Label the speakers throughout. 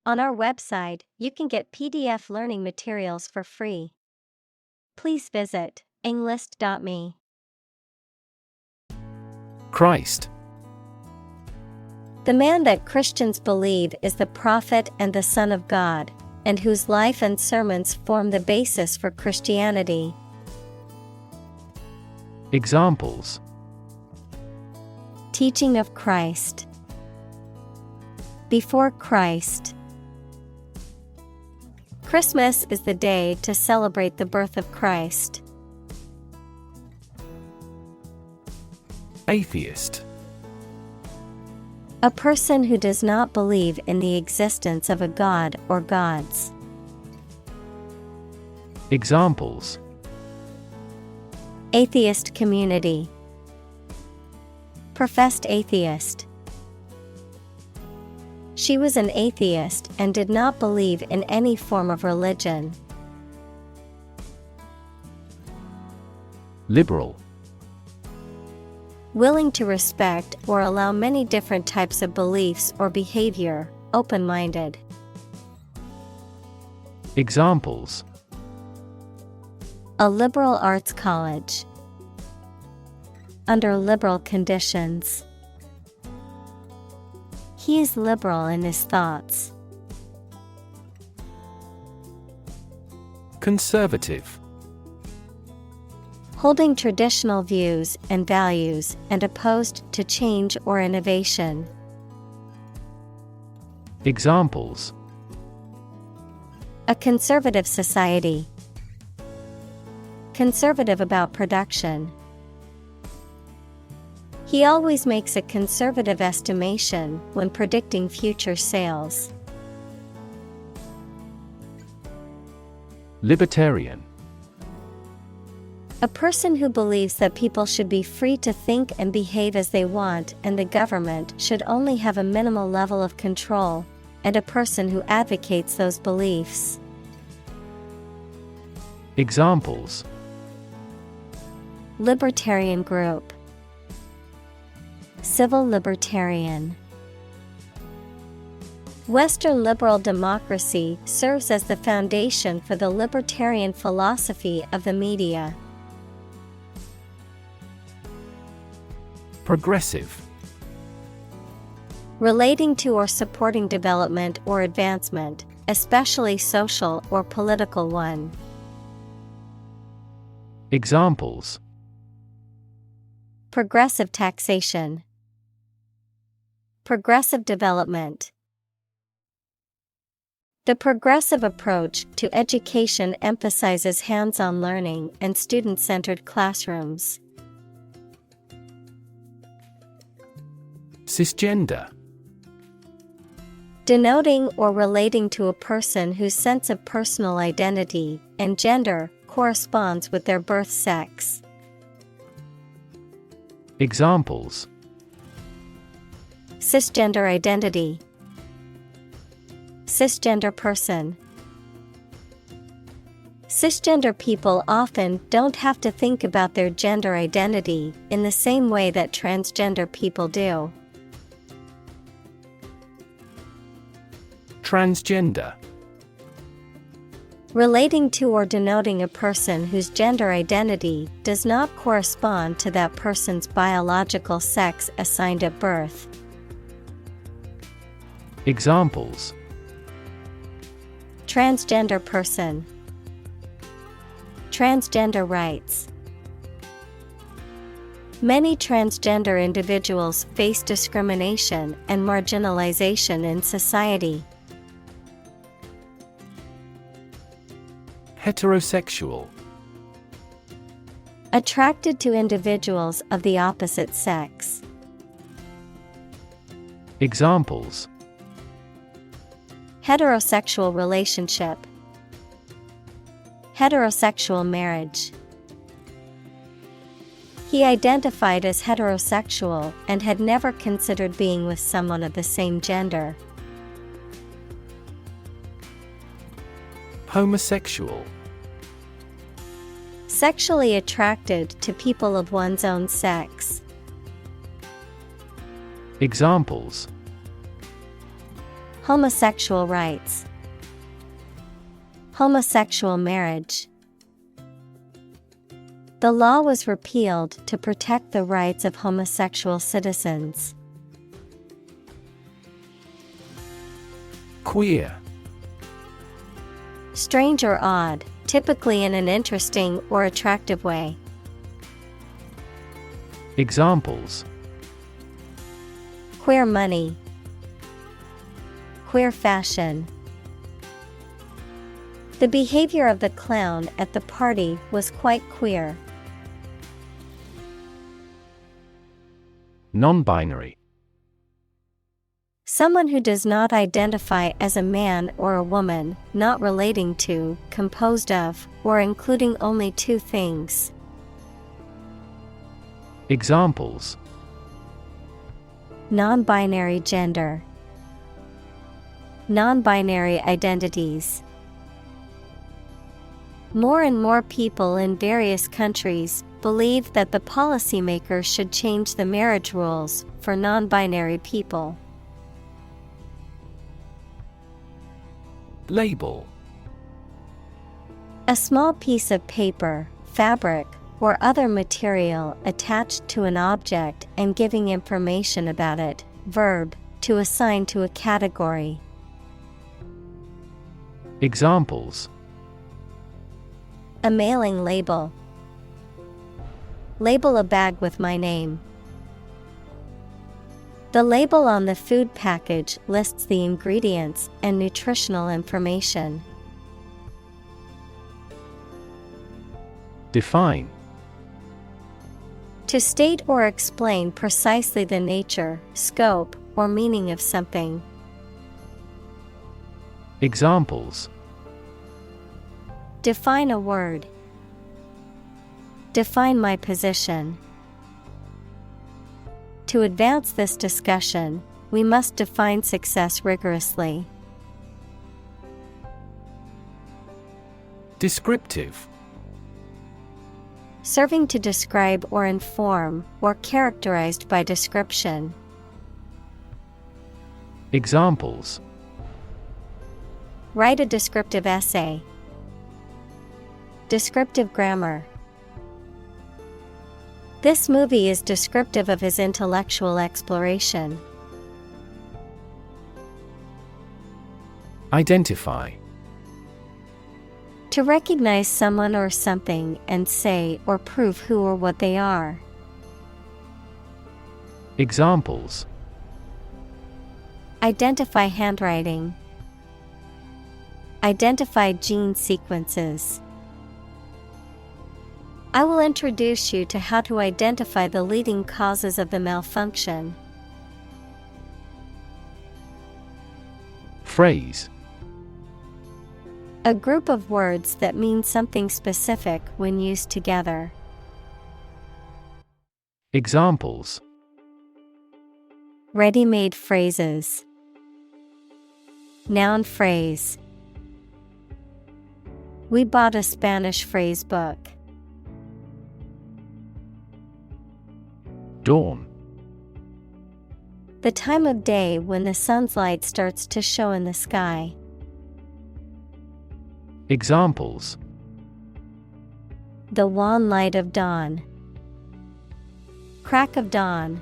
Speaker 1: On our website, you can get PDF learning materials for free. Please visit englist.me.
Speaker 2: Christ.
Speaker 1: The man that Christians believe is the prophet and the Son of God, and whose life and sermons form the basis for Christianity.
Speaker 2: Examples:
Speaker 1: Teaching of Christ. Before Christ. Christmas is the day to celebrate the birth of Christ.
Speaker 2: Atheist.
Speaker 1: A person who does not believe in the existence of a god or gods.
Speaker 2: Examples:
Speaker 1: Atheist community. Professed atheist. She was an atheist and did not believe in any form of religion.
Speaker 2: Liberal.
Speaker 1: Willing to respect or allow many different types of beliefs or behavior, open-minded.
Speaker 2: Examples:
Speaker 1: A liberal arts college. Under liberal conditions. He is liberal in his thoughts.
Speaker 2: Conservative.
Speaker 1: Holding traditional views and values and opposed to change or innovation.
Speaker 2: Examples:
Speaker 1: A conservative society. Conservative about production. He always makes a conservative estimation when predicting future sales.
Speaker 2: Libertarian.
Speaker 1: A person who believes that people should be free to think and behave as they want and the government should only have a minimal level of control, and a person who advocates those beliefs.
Speaker 2: Examples:
Speaker 1: Libertarian group. Civil libertarian. Western liberal democracy serves as the foundation for the libertarian philosophy of the media.
Speaker 2: Progressive.
Speaker 1: Relating to or supporting development or advancement, especially social or political one.
Speaker 2: Examples:
Speaker 1: Progressive taxation. Progressive development. The progressive approach to education emphasizes hands-on learning and student-centered classrooms.
Speaker 2: Cisgender.
Speaker 1: Denoting or relating to a person whose sense of personal identity and gender corresponds with their birth sex.
Speaker 2: Examples:
Speaker 1: Cisgender identity. Cisgender person. Cisgender people often don't have to think about their gender identity in the same way that transgender people do.
Speaker 2: Transgender.
Speaker 1: Relating to or denoting a person whose gender identity does not correspond to that person's biological sex assigned at birth.
Speaker 2: Examples:
Speaker 1: Transgender person. Transgender rights. Many transgender individuals face discrimination and marginalization in society.
Speaker 2: Heterosexual.
Speaker 1: Attracted to individuals of the opposite sex.
Speaker 2: Examples:
Speaker 1: Heterosexual relationship. Heterosexual marriage. He identified as heterosexual and had never considered being with someone of the same gender.
Speaker 2: Homosexual.
Speaker 1: Sexually attracted to people of one's own sex.
Speaker 2: Examples:
Speaker 1: Homosexual rights. Homosexual marriage. The law was repealed to protect the rights of homosexual citizens.
Speaker 2: Queer.
Speaker 1: Strange or odd, typically in an interesting or attractive way.
Speaker 2: Examples:
Speaker 1: Queer money. Queer fashion. The behavior of the clown at the party was quite queer.
Speaker 2: Non-binary.
Speaker 1: Someone who does not identify as a man or a woman, not relating to, composed of, or including only two things.
Speaker 2: Examples:
Speaker 1: Non-binary gender. Non-binary identities. More and more people in various countries believe that the policymakers should change the marriage rules for non-binary people.
Speaker 2: Label.
Speaker 1: A small piece of paper, fabric, or other material attached to an object and giving information about it. Verb, to assign to a category.
Speaker 2: Examples:
Speaker 1: A mailing label. Label a bag with my name. The label on the food package lists the ingredients and nutritional information.
Speaker 2: Define.
Speaker 1: To state or explain precisely the nature, scope, or meaning of something.
Speaker 2: Examples:
Speaker 1: Define a word. Define my position. To advance this discussion, we must define success rigorously.
Speaker 2: Descriptive.
Speaker 1: Serving to describe or inform, or characterized by description.
Speaker 2: Examples:
Speaker 1: Write a descriptive essay. Descriptive grammar. This movie is descriptive of his intellectual exploration.
Speaker 2: Identify.
Speaker 1: To recognize someone or something and say or prove who or what they are.
Speaker 2: Examples:
Speaker 1: Identify handwriting. Identify gene sequences. I will introduce you to how to identify the leading causes of the malfunction.
Speaker 2: Phrase.
Speaker 1: A group of words that mean something specific when used together.
Speaker 2: Examples:
Speaker 1: Ready-made phrases. Noun phrase. We bought a Spanish phrase book.
Speaker 2: Dawn.
Speaker 1: The time of day when the sun's light starts to show in the sky.
Speaker 2: Examples:
Speaker 1: The wan light of dawn. Crack of dawn.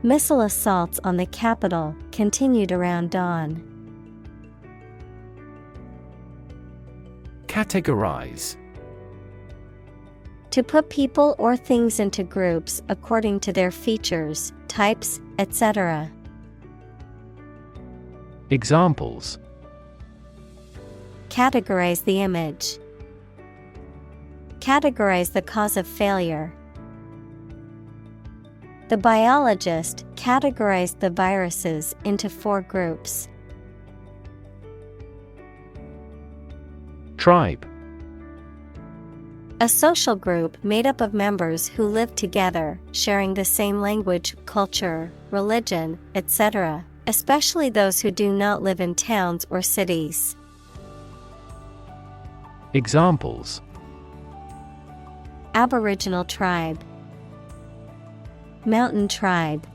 Speaker 1: Missile assaults on the capital continued around dawn.
Speaker 2: Categorize.
Speaker 1: To put people or things into groups according to their features, types, etc.
Speaker 2: Examples:
Speaker 1: Categorize the image. Categorize the cause of failure. The biologist categorized the viruses into 4 groups.
Speaker 2: Tribe.
Speaker 1: A social group made up of members who live together, sharing the same language, culture, religion, etc., especially those who do not live in towns or cities.
Speaker 2: Examples:
Speaker 1: Aboriginal tribe. Mountain tribe.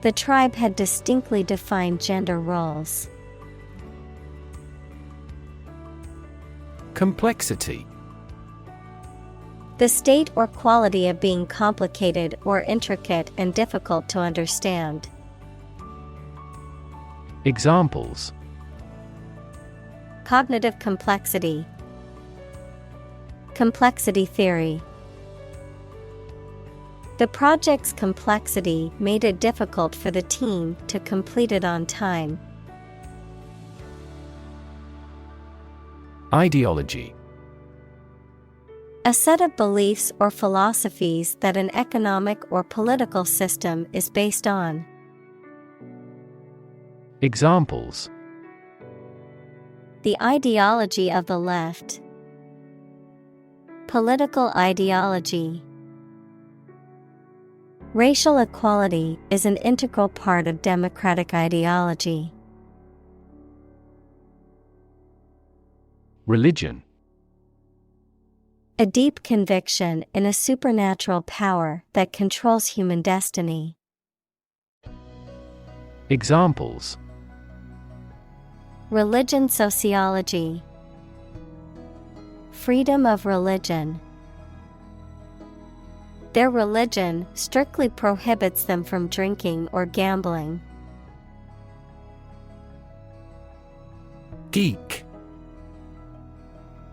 Speaker 1: The tribe had distinctly defined gender roles.
Speaker 2: Complexity.
Speaker 1: The state or quality of being complicated or intricate and difficult to understand.
Speaker 2: Examples:
Speaker 1: Cognitive complexity. Complexity theory. The project's complexity made it difficult for the team to complete it on time.
Speaker 2: Ideology.
Speaker 1: A set of beliefs or philosophies that an economic or political system is based on.
Speaker 2: Examples:
Speaker 1: The ideology of the left. Political ideology. Racial equality is an integral part of democratic ideology.
Speaker 2: Religion.
Speaker 1: A deep conviction in a supernatural power that controls human destiny.
Speaker 2: Examples:
Speaker 1: Religion sociology. Freedom of religion. Their religion strictly prohibits them from drinking or gambling.
Speaker 2: Geek.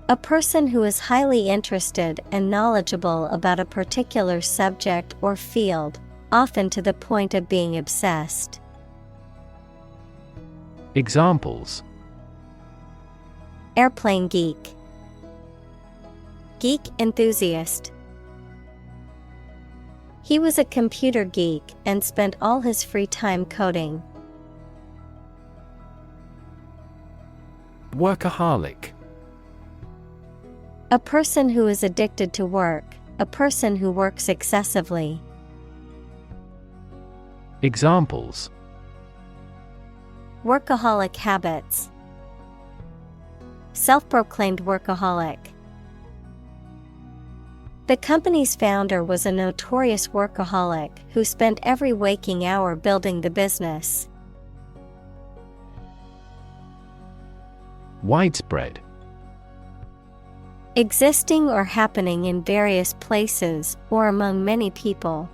Speaker 1: A person who is highly interested and knowledgeable about a particular subject or field, often to the point of being obsessed.
Speaker 2: Examples:
Speaker 1: Airplane geek. Geek enthusiast. He was a computer geek and spent all his free time coding.
Speaker 2: Workaholic.
Speaker 1: A person who is addicted to work, a person who works excessively.
Speaker 2: Examples:
Speaker 1: Workaholic habits. Self-proclaimed workaholic. The company's founder was a notorious workaholic who spent every waking hour building the business.
Speaker 2: Widespread.
Speaker 1: Existing or happening in various places or among many people.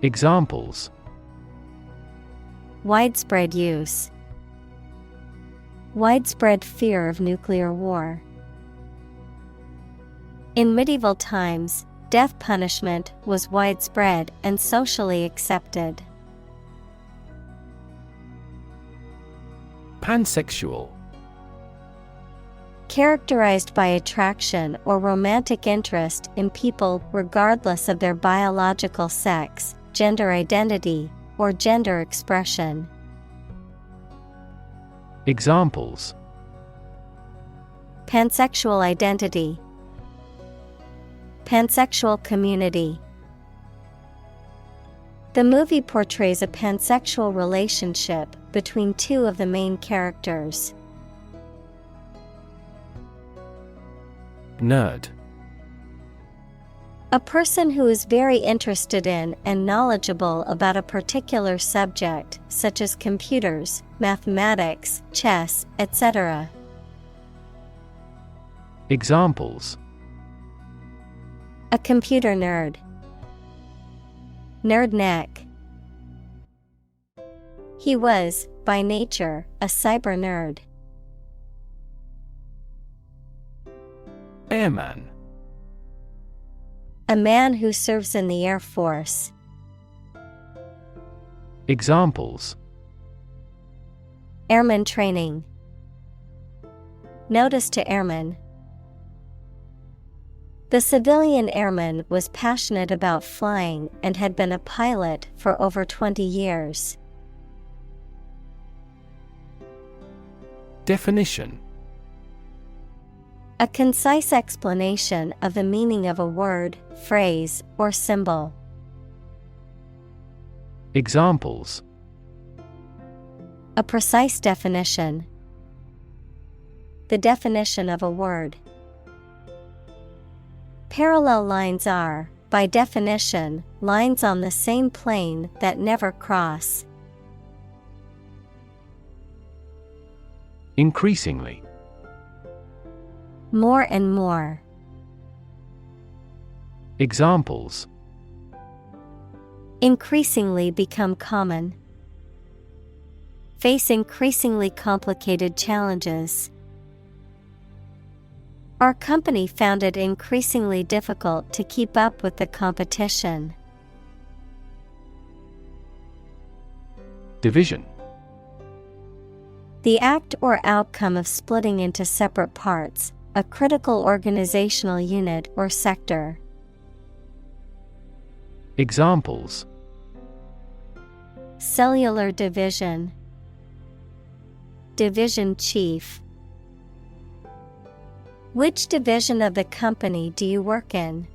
Speaker 2: Examples:
Speaker 1: Widespread use. Widespread fear of nuclear war. In medieval times, death punishment was widespread and socially accepted.
Speaker 2: Pansexual.
Speaker 1: Characterized by attraction or romantic interest in people regardless of their biological sex, gender identity, or gender expression.
Speaker 2: Examples:
Speaker 1: Pansexual identity. Pansexual community. The movie portrays a pansexual relationship between two of the main characters.
Speaker 2: Nerd.
Speaker 1: A person who is very interested in and knowledgeable about a particular subject, such as computers, mathematics, chess, etc.
Speaker 2: Examples:
Speaker 1: A computer nerd. Nerd neck. He was, by nature, a cyber nerd.
Speaker 2: Airman.
Speaker 1: A man who serves in the Air Force.
Speaker 2: Examples:
Speaker 1: Airman training. Notice to airmen. The civilian airman was passionate about flying and had been a pilot for over 20 years.
Speaker 2: Definition:
Speaker 1: A concise explanation of the meaning of a word, phrase, or symbol.
Speaker 2: Examples:
Speaker 1: A precise definition. The definition of a word. Parallel lines are, by definition, lines on the same plane that never cross.
Speaker 2: Increasingly.
Speaker 1: More and more.
Speaker 2: Examples:
Speaker 1: Increasingly become common. Face increasingly complicated challenges. Our company found it increasingly difficult to keep up with the competition.
Speaker 2: Division.
Speaker 1: The act or outcome of splitting into separate parts, a critical organizational unit or sector.
Speaker 2: Examples:
Speaker 1: Cellular division. Division chief. Which division of the company do you work in?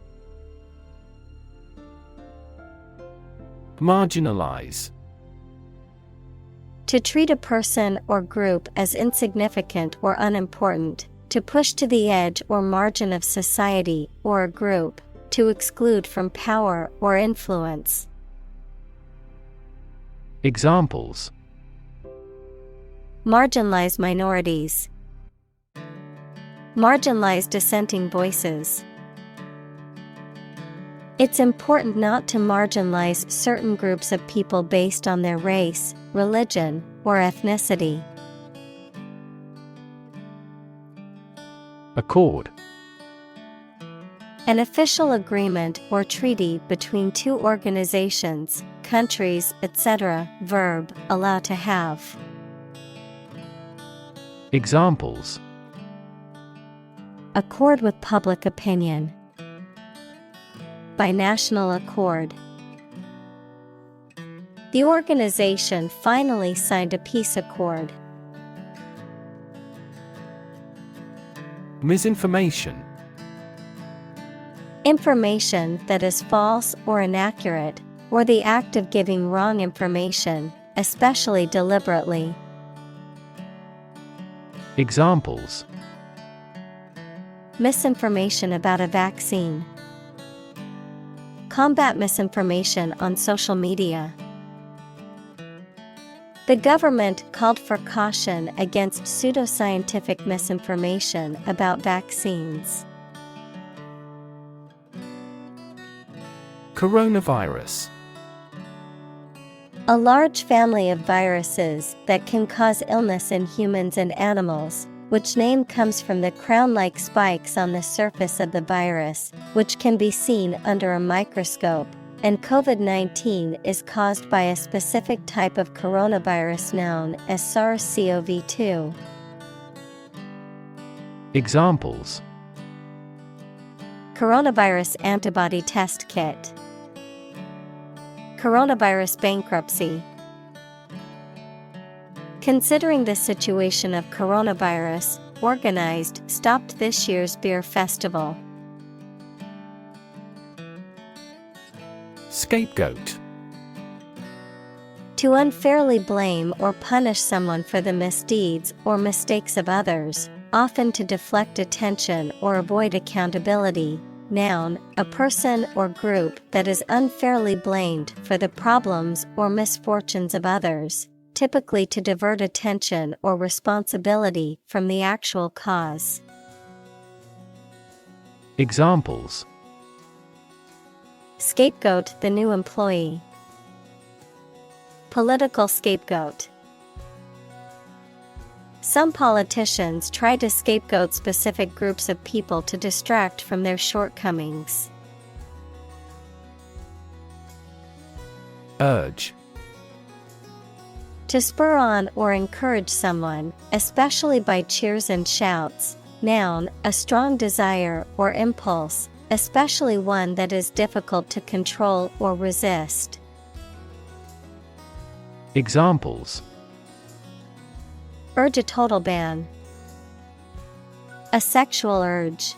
Speaker 2: Marginalize.
Speaker 1: To treat a person or group as insignificant or unimportant, to push to the edge or margin of society or a group, to exclude from power or influence.
Speaker 2: Examples:
Speaker 1: Marginalize minorities. Marginalize dissenting voices. It's important not to marginalize certain groups of people based on their race, religion, or ethnicity.
Speaker 2: Accord.
Speaker 1: An official agreement or treaty between two organizations, countries, etc. Verb, allow to have.
Speaker 2: Examples:
Speaker 1: Accord with public opinion. By national accord. The organization finally signed a peace accord.
Speaker 2: Misinformation.
Speaker 1: Information that is false or inaccurate, or the act of giving wrong information, especially deliberately.
Speaker 2: Examples:
Speaker 1: Misinformation about a vaccine. Combat misinformation on social media. The government called for caution against pseudoscientific misinformation about vaccines.
Speaker 2: Coronavirus.
Speaker 1: A large family of viruses that can cause illness in humans and animals, which name comes from the crown-like spikes on the surface of the virus, which can be seen under a microscope, and COVID-19 is caused by a specific type of coronavirus known as SARS-CoV-2.
Speaker 2: Examples:
Speaker 1: Coronavirus antibody test kit. Coronavirus bankruptcy. Considering the situation of coronavirus, organized stopped this year's beer festival.
Speaker 2: Scapegoat.
Speaker 1: To unfairly blame or punish someone for the misdeeds or mistakes of others, often to deflect attention or avoid accountability. Noun, a person or group that is unfairly blamed for the problems or misfortunes of others, typically to divert attention or responsibility from the actual cause.
Speaker 2: Examples:
Speaker 1: Scapegoat the new employee. Political scapegoat. Some politicians try to scapegoat specific groups of people to distract from their shortcomings.
Speaker 2: Urge.
Speaker 1: To spur on or encourage someone, especially by cheers and shouts. Noun, a strong desire or impulse, especially one that is difficult to control or resist.
Speaker 2: Examples:
Speaker 1: Urge a total ban. A sexual urge.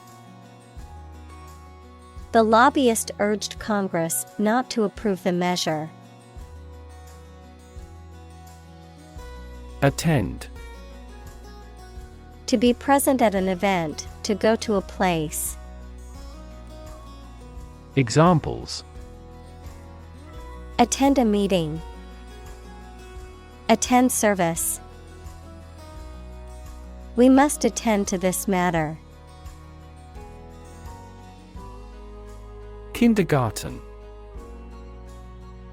Speaker 1: The lobbyist urged Congress not to approve the measure.
Speaker 2: Attend.
Speaker 1: To be present at an event, to go to a place.
Speaker 2: Examples:
Speaker 1: attend a meeting, attend service. We must attend to this matter.
Speaker 2: Kindergarten.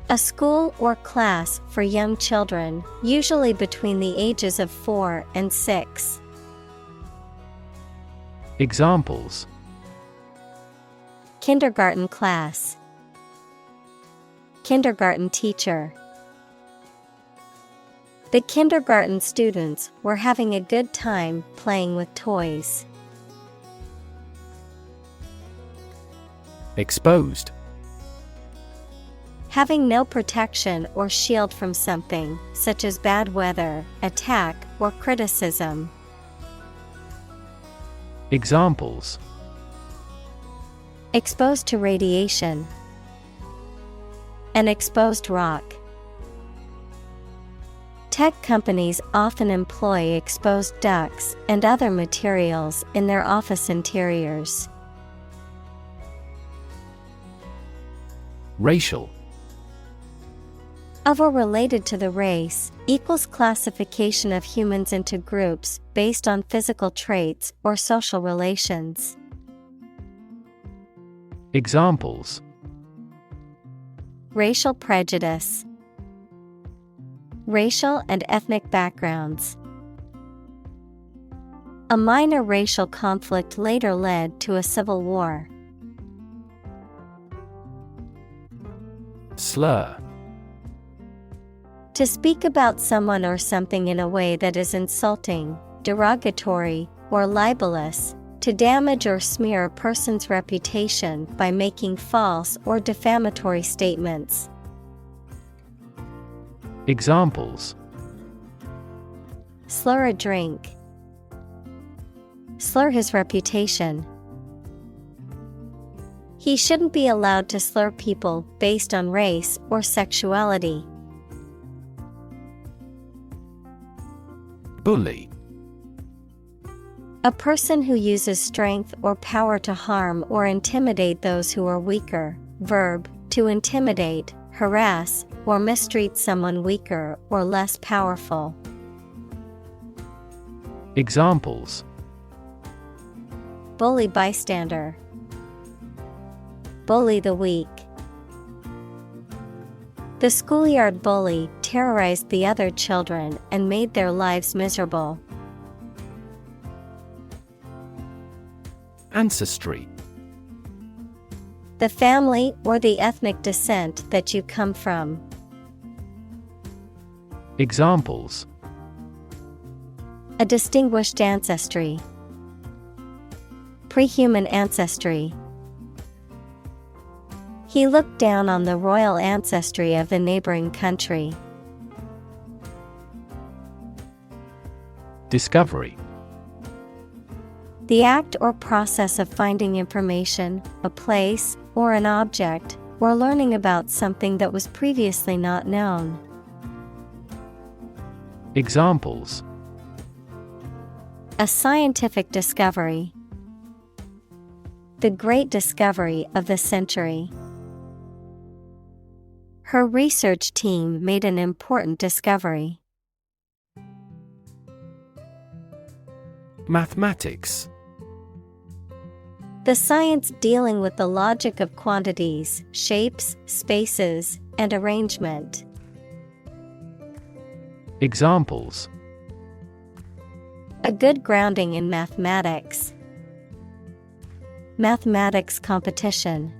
Speaker 1: A school or class for young children, usually between the ages of 4 and 6.
Speaker 2: Examples:
Speaker 1: kindergarten class, kindergarten teacher. The kindergarten students were having a good time playing with toys.
Speaker 2: Exposed.
Speaker 1: Having no protection or shield from something, such as bad weather, attack, or criticism.
Speaker 2: Examples:
Speaker 1: exposed to radiation, an exposed rock. Tech companies often employ exposed ducts and other materials in their office interiors.
Speaker 2: Racial.
Speaker 1: Of or related to the race, equals classification of humans into groups based on physical traits or social relations.
Speaker 2: Examples:
Speaker 1: racial prejudice, racial and ethnic backgrounds. A minor racial conflict later led to a civil war.
Speaker 2: Slur.
Speaker 1: To speak about someone or something in a way that is insulting, derogatory, or libelous, to damage or smear a person's reputation by making false or defamatory statements.
Speaker 2: Examples:
Speaker 1: slur a drink, slur his reputation. He shouldn't be allowed to slur people based on race or sexuality.
Speaker 2: Bully.
Speaker 1: A person who uses strength or power to harm or intimidate those who are weaker. Verb, to intimidate, harass, or mistreat someone weaker or less powerful.
Speaker 2: Examples:
Speaker 1: bully bystander, bully the weak. The schoolyard bully terrorized the other children and made their lives miserable.
Speaker 2: Ancestry.
Speaker 1: The family or the ethnic descent that you come from.
Speaker 2: Examples:
Speaker 1: a distinguished ancestry, pre-human ancestry. He looked down on the royal ancestry of the neighboring country.
Speaker 2: Discovery.
Speaker 1: The act or process of finding information, a place, or an object, or learning about something that was previously not known.
Speaker 2: Examples:
Speaker 1: a scientific discovery, the great discovery of the century. Her research team made an important discovery.
Speaker 2: Mathematics.
Speaker 1: The science dealing with the logic of quantities, shapes, spaces, and arrangement.
Speaker 2: Examples:
Speaker 1: a good grounding in mathematics. Mathematics competition.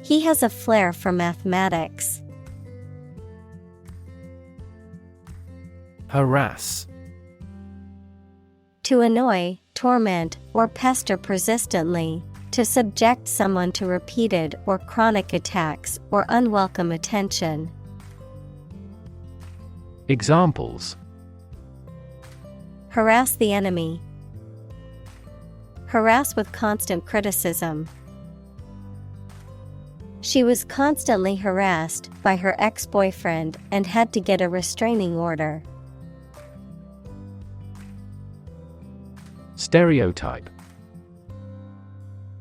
Speaker 1: He has a flair for mathematics.
Speaker 2: Harass.
Speaker 1: To annoy, torment, or pester persistently, to subject someone to repeated or chronic attacks or unwelcome attention.
Speaker 2: Examples:
Speaker 1: harass the enemy. Harass with constant criticism. She was constantly harassed by her ex-boyfriend and had to get a restraining order.
Speaker 2: Stereotype.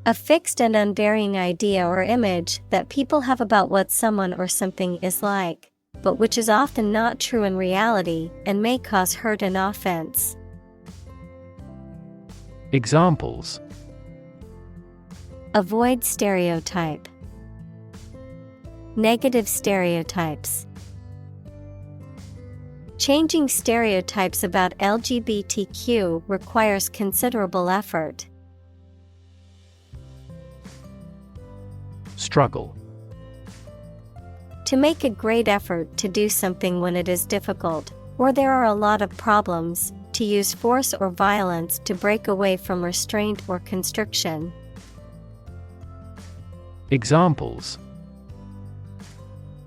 Speaker 1: A fixed and unvarying idea or image that people have about what someone or something is like, but which is often not true in reality and may cause hurt and offense.
Speaker 2: Examples:
Speaker 1: Avoid stereotype. Negative stereotypes. Changing stereotypes about LGBTQ requires considerable effort.
Speaker 2: Struggle.
Speaker 1: To make a great effort to do something when it is difficult, or there are a lot of problems, to use force or violence to break away from restraint or constriction.
Speaker 2: Examples: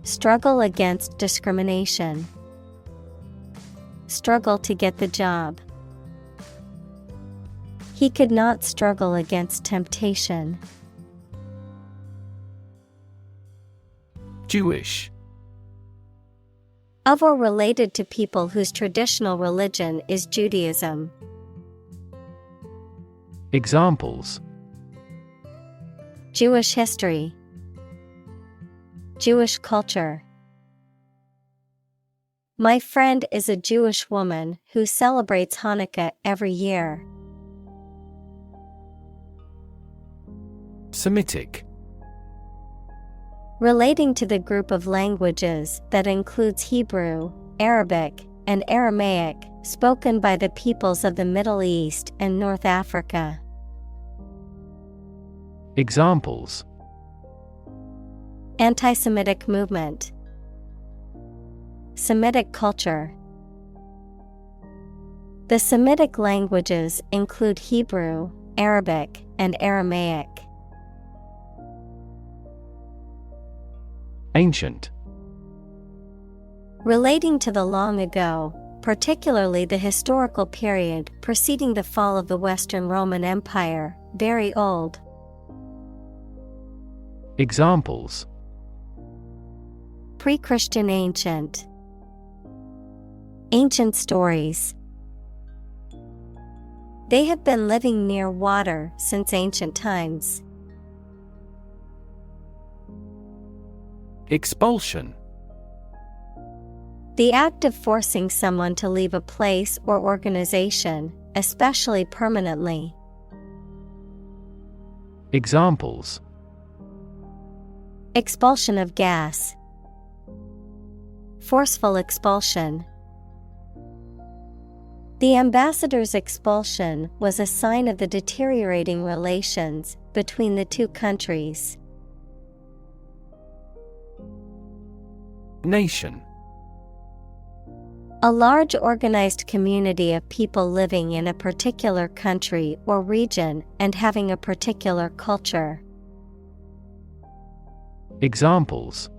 Speaker 1: Struggle against discrimination. Struggle to get the job. He could not struggle against temptation.
Speaker 2: Jewish.
Speaker 1: Of or related to people whose traditional religion is Judaism.
Speaker 2: Examples:
Speaker 1: Jewish history. Jewish culture. My friend is a Jewish woman who celebrates Hanukkah every year.
Speaker 2: Semitic.
Speaker 1: Relating to the group of languages that includes Hebrew, Arabic, and Aramaic, spoken by the peoples of the Middle East and North Africa.
Speaker 2: Examples:
Speaker 1: Anti-Semitic movement. Semitic culture. The Semitic languages include Hebrew, Arabic, and Aramaic.
Speaker 2: Ancient.
Speaker 1: Relating to the long ago, particularly the historical period preceding the fall of the Western Roman Empire, very old.
Speaker 2: Examples:
Speaker 1: Pre-Christian ancient. Ancient stories. They have been living near water since ancient times.
Speaker 2: Expulsion.
Speaker 1: The act of forcing someone to leave a place or organization, especially permanently.
Speaker 2: Examples:
Speaker 1: Expulsion of gas. Forceful expulsion. The ambassador's expulsion was a sign of the deteriorating relations between the two countries.
Speaker 2: Nation.
Speaker 1: A large organized community of people living in a particular country or region and having a particular culture.
Speaker 2: Examples: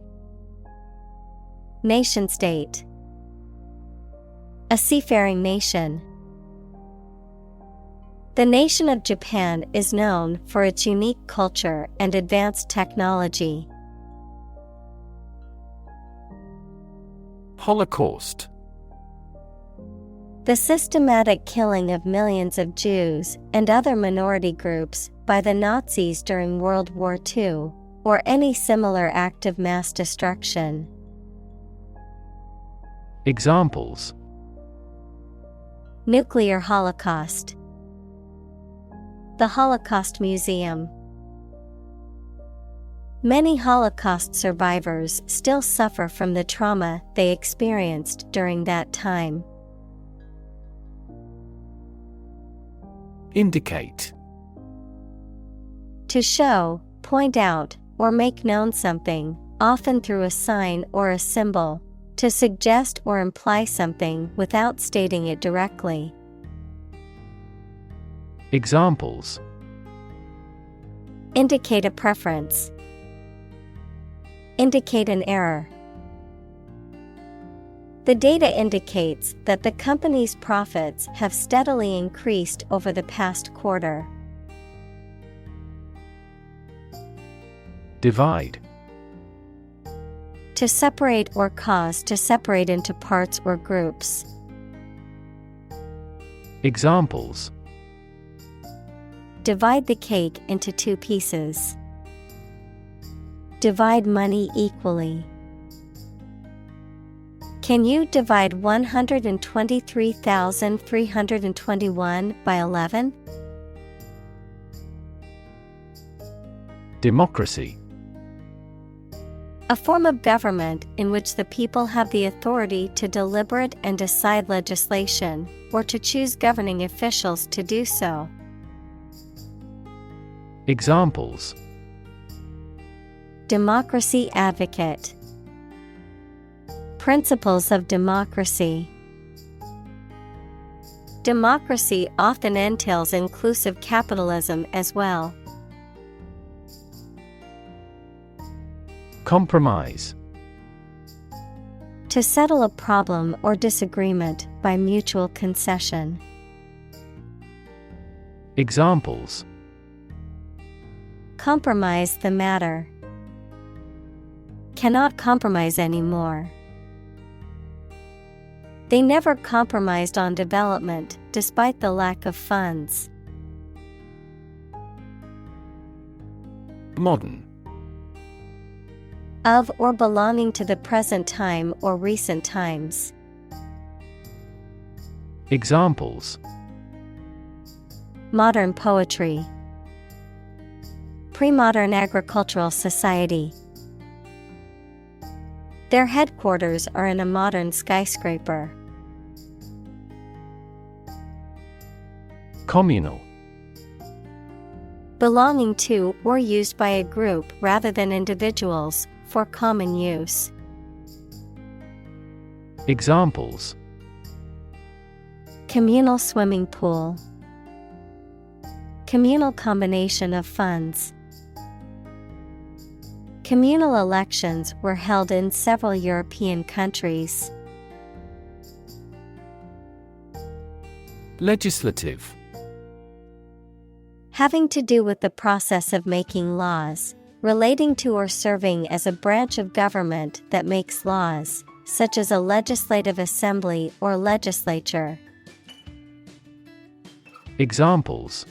Speaker 1: Nation-state. A seafaring nation. The nation of Japan is known for its unique culture and advanced technology.
Speaker 2: Holocaust.
Speaker 1: The systematic killing of millions of Jews and other minority groups by the Nazis during World War II, or any similar act of mass destruction.
Speaker 2: Examples:
Speaker 1: Nuclear holocaust. The Holocaust Museum. Many Holocaust survivors still suffer from the trauma they experienced during that time.
Speaker 2: Indicate.
Speaker 1: To show, point out, or make known something, often through a sign or a symbol. To suggest or imply something without stating it directly.
Speaker 2: Examples:
Speaker 1: Indicate a preference. Indicate an error. The data indicates that the company's profits have steadily increased over the past quarter.
Speaker 2: Divide.
Speaker 1: To separate or cause to separate into parts or groups.
Speaker 2: Examples:
Speaker 1: Divide the cake into 2 pieces. Divide money equally. Can you divide 123,321 by 11?
Speaker 2: Democracy.
Speaker 1: A form of government in which the people have the authority to deliberate and decide legislation, or to choose governing officials to do so.
Speaker 2: Examples:
Speaker 1: Democracy advocate. Principles of democracy. Democracy often entails inclusive capitalism as well.
Speaker 2: Compromise.
Speaker 1: To settle a problem or disagreement by mutual concession.
Speaker 2: Examples:
Speaker 1: Compromise the matter. Cannot compromise anymore. They never compromised on development, despite the lack of funds.
Speaker 2: Modern.
Speaker 1: Of or belonging to the present time or recent times.
Speaker 2: Examples:
Speaker 1: Modern poetry. Pre-modern agricultural society. Their headquarters are in a modern skyscraper.
Speaker 2: Communal.
Speaker 1: Belonging to or used by a group rather than individuals, for common use.
Speaker 2: Examples:
Speaker 1: Communal swimming pool. Communal combination of funds. Communal elections were held in several European countries.
Speaker 2: Legislative.
Speaker 1: Having to do with the process of making laws, relating to or serving as a branch of government that makes laws, such as a legislative assembly or legislature.
Speaker 2: Examples: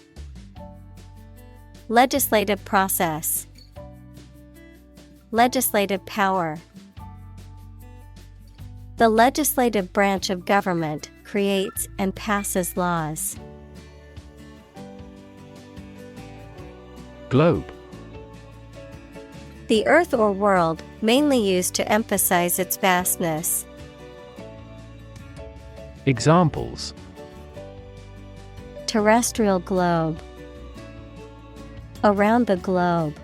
Speaker 1: Legislative process. Legislative power. The legislative branch of government creates and passes laws.
Speaker 2: Globe.
Speaker 1: The earth or world, mainly used to emphasize its vastness.
Speaker 2: Examples:
Speaker 1: Terrestrial globe. Around the globe.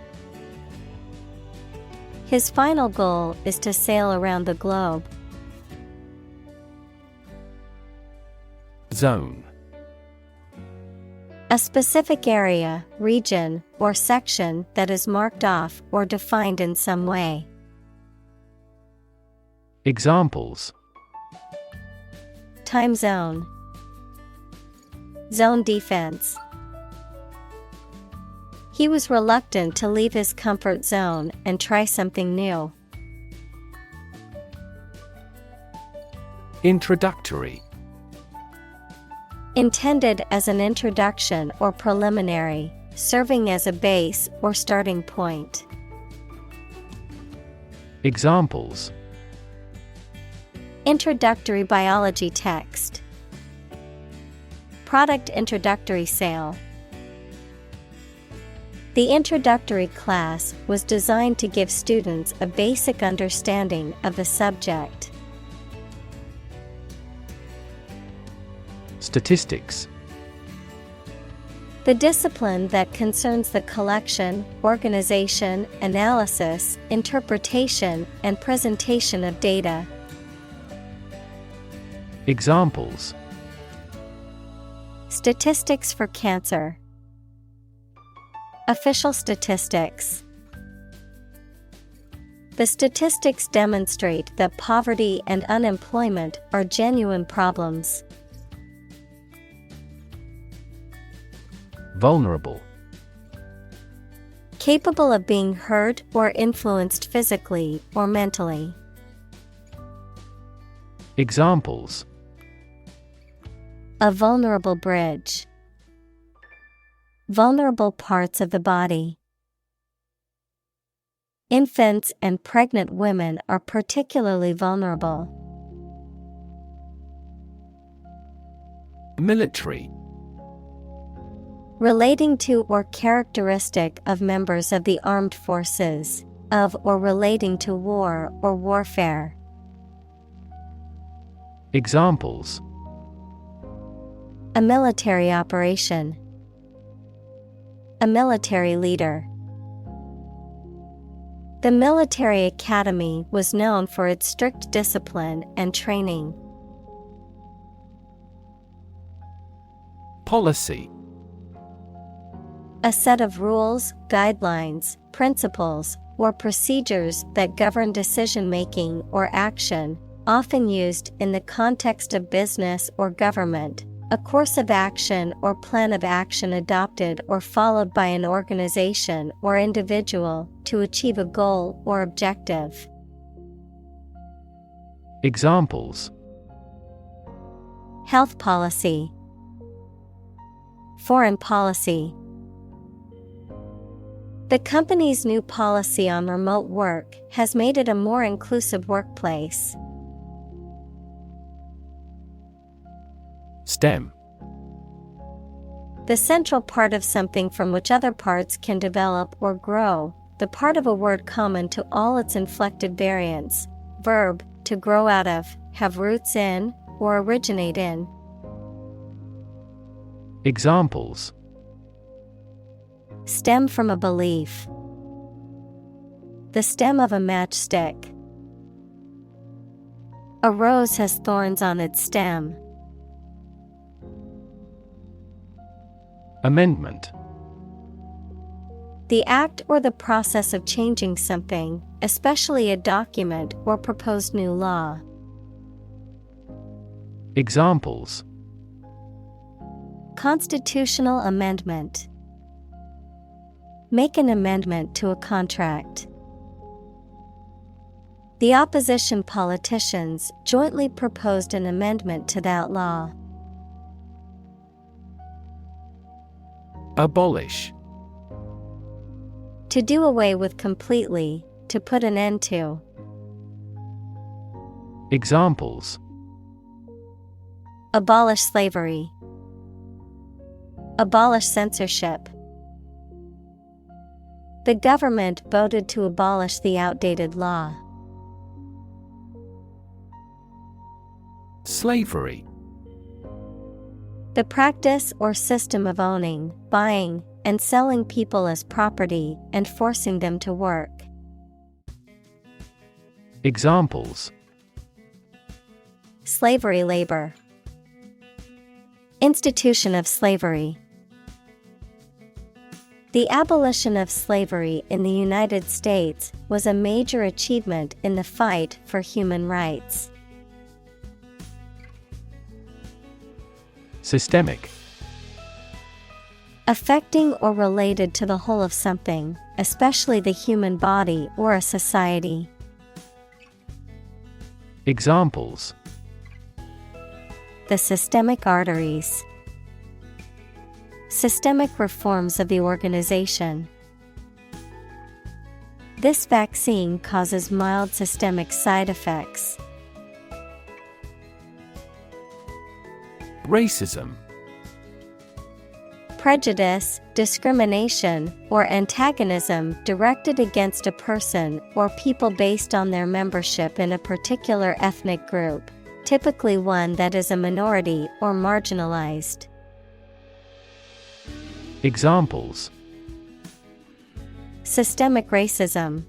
Speaker 1: His final goal is to sail around the globe.
Speaker 2: Zone.
Speaker 1: A specific area, region, or section that is marked off or defined in some way.
Speaker 2: Examples:
Speaker 1: Time zone. Zone defense. He was reluctant to leave his comfort zone and try something new.
Speaker 2: Introductory.
Speaker 1: Intended as an introduction or preliminary, serving as a base or starting point.
Speaker 2: Examples:
Speaker 1: Introductory biology text. Product introductory sale. The introductory class was designed to give students a basic understanding of the subject.
Speaker 2: Statistics.
Speaker 1: The discipline that concerns the collection, organization, analysis, interpretation, and presentation of data.
Speaker 2: Examples:
Speaker 1: Statistics for cancer. Official statistics. The statistics demonstrate that poverty and unemployment are genuine problems.
Speaker 2: Vulnerable.
Speaker 1: Capable of being hurt or influenced physically or mentally.
Speaker 2: Examples:
Speaker 1: A vulnerable bridge. Vulnerable parts of the body. Infants and pregnant women are particularly vulnerable.
Speaker 2: Military.
Speaker 1: Relating to or characteristic of members of the armed forces, of or relating to war or warfare.
Speaker 2: Examples:
Speaker 1: A military operation. A military leader. The military academy was known for its strict discipline and training.
Speaker 2: Policy.
Speaker 1: A set of rules, guidelines, principles, or procedures that govern decision-making or action, often used in the context of business or government, a course of action or plan of action adopted or followed by an organization or individual to achieve a goal or objective.
Speaker 2: Examples:
Speaker 1: Health policy. Foreign policy. The company's new policy on remote work has made it a more inclusive workplace.
Speaker 2: STEM.
Speaker 1: The central part of something from which other parts can develop or grow, the part of a word common to all its inflected variants. Verb, to grow out of, have roots in, or originate in.
Speaker 2: Examples:
Speaker 1: Stem from a belief. The stem of a matchstick. A rose has thorns on its stem.
Speaker 2: Amendment.
Speaker 1: The act or the process of changing something, especially a document or proposed new law.
Speaker 2: Examples:
Speaker 1: Constitutional amendment. Make an amendment to a contract. The opposition politicians jointly proposed an amendment to that law.
Speaker 2: Abolish.
Speaker 1: To do away with completely, to put an end to.
Speaker 2: Examples:
Speaker 1: Abolish slavery. Abolish censorship. The government voted to abolish the outdated law.
Speaker 2: Slavery.
Speaker 1: The practice or system of owning, buying, and selling people as property and forcing them to work.
Speaker 2: Examples:
Speaker 1: Slavery labor. Institution of slavery. The abolition of slavery in the United States was a major achievement in the fight for human rights.
Speaker 2: Systemic.
Speaker 1: Affecting or related to the whole of something, especially the human body or a society.
Speaker 2: Examples:
Speaker 1: The systemic arteries. Systemic reforms of the organization. This vaccine causes mild systemic side effects.
Speaker 2: Racism.
Speaker 1: Prejudice, discrimination, or antagonism directed against a person or people based on their membership in a particular ethnic group, typically one that is a minority or marginalized.
Speaker 2: Examples:
Speaker 1: Systemic racism.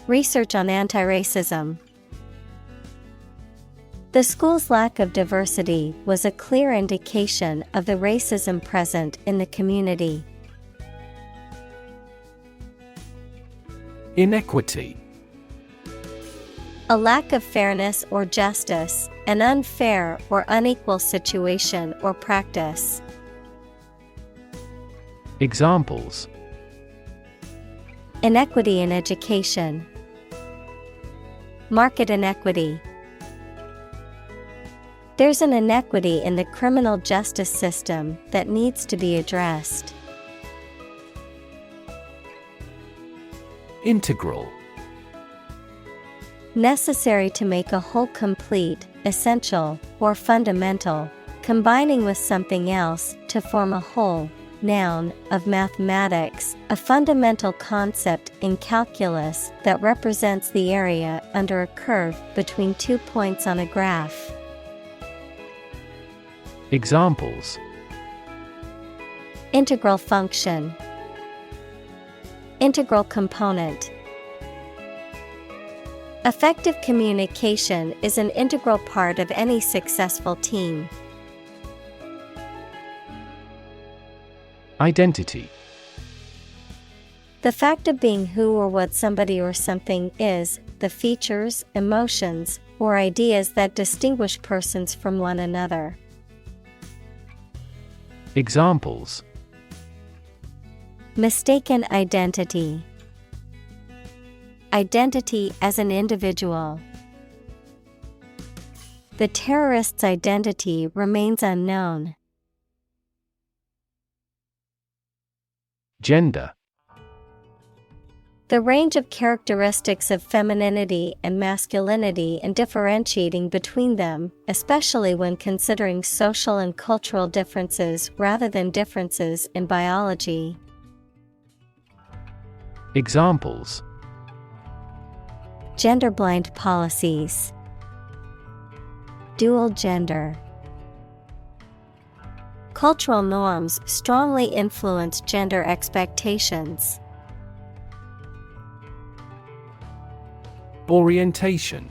Speaker 1: Research on anti-racism. The school's lack of diversity was a clear indication of the racism present in the community.
Speaker 2: Inequity.
Speaker 1: A lack of fairness or justice, an unfair or unequal situation or practice.
Speaker 2: Examples:
Speaker 1: Inequity in education. Market inequity. There's an inequity in the criminal justice system that needs to be addressed.
Speaker 2: Integral.
Speaker 1: Necessary to make a whole complete, essential, or fundamental, combining with something else to form a whole. Noun, of mathematics, a fundamental concept in calculus that represents the area under a curve between 2 points on a graph.
Speaker 2: Examples:
Speaker 1: Integral function, integral component. Effective communication is an integral part of any successful team.
Speaker 2: Identity.
Speaker 1: The fact of being who or what somebody or something is, the features, emotions, or ideas that distinguish persons from one another.
Speaker 2: Examples:
Speaker 1: Mistaken identity, identity as an individual. The terrorist's identity remains unknown.
Speaker 2: Gender.
Speaker 1: The range of characteristics of femininity and masculinity and differentiating between them, especially when considering social and cultural differences rather than differences in biology.
Speaker 2: Examples:
Speaker 1: Gender-blind policies, dual gender. Cultural norms strongly influence gender expectations.
Speaker 2: Orientation.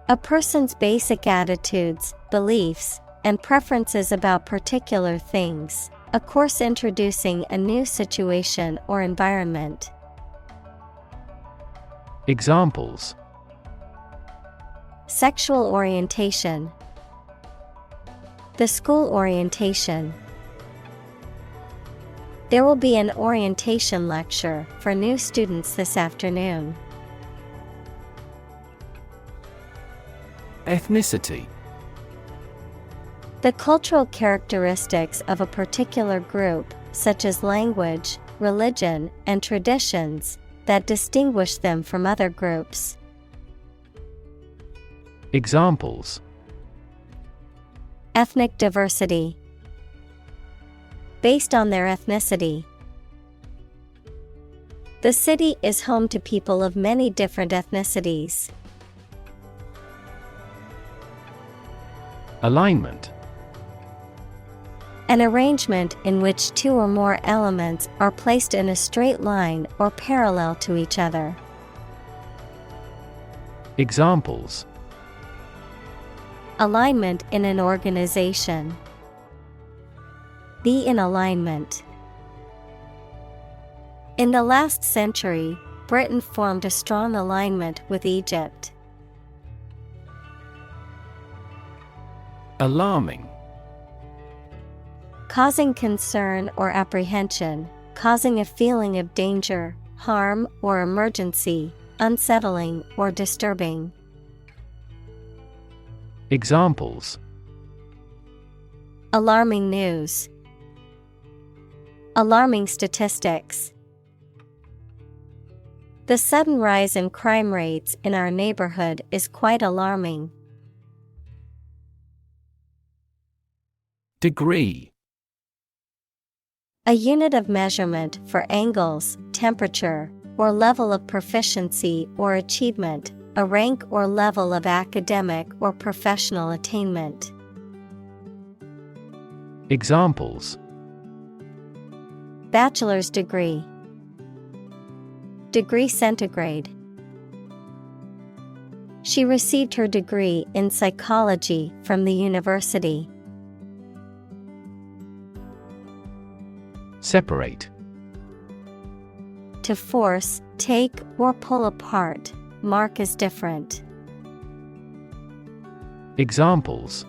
Speaker 1: A person's basic attitudes, beliefs, and preferences about particular things. A course introducing a new situation or environment.
Speaker 2: Examples:
Speaker 1: Sexual orientation, the school orientation. There will be an orientation lecture for new students this afternoon.
Speaker 2: Ethnicity.
Speaker 1: The cultural characteristics of a particular group, such as language, religion, and traditions, that distinguish them from other groups.
Speaker 2: Examples:
Speaker 1: Ethnic diversity, based on their ethnicity. The city is home to people of many different ethnicities.
Speaker 2: Alignment.
Speaker 1: An arrangement in which two or more elements are placed in a straight line or parallel to each other.
Speaker 2: Examples:
Speaker 1: Alignment in an organization. Be in alignment. In the last century, Britain formed a strong alignment with Egypt.
Speaker 2: Alarming.
Speaker 1: Causing concern or apprehension, causing a feeling of danger, harm, or emergency, unsettling or disturbing.
Speaker 2: Examples:
Speaker 1: Alarming news. Alarming statistics. The sudden rise in crime rates in our neighborhood is quite alarming.
Speaker 2: Degree.
Speaker 1: A unit of measurement for angles, temperature, or level of proficiency or achievement, a rank or level of academic or professional attainment.
Speaker 2: Examples:
Speaker 1: Bachelor's degree. Degree centigrade. She received her degree in psychology from the university.
Speaker 2: Separate.
Speaker 1: To force, take, or pull apart, mark as different.
Speaker 2: Examples: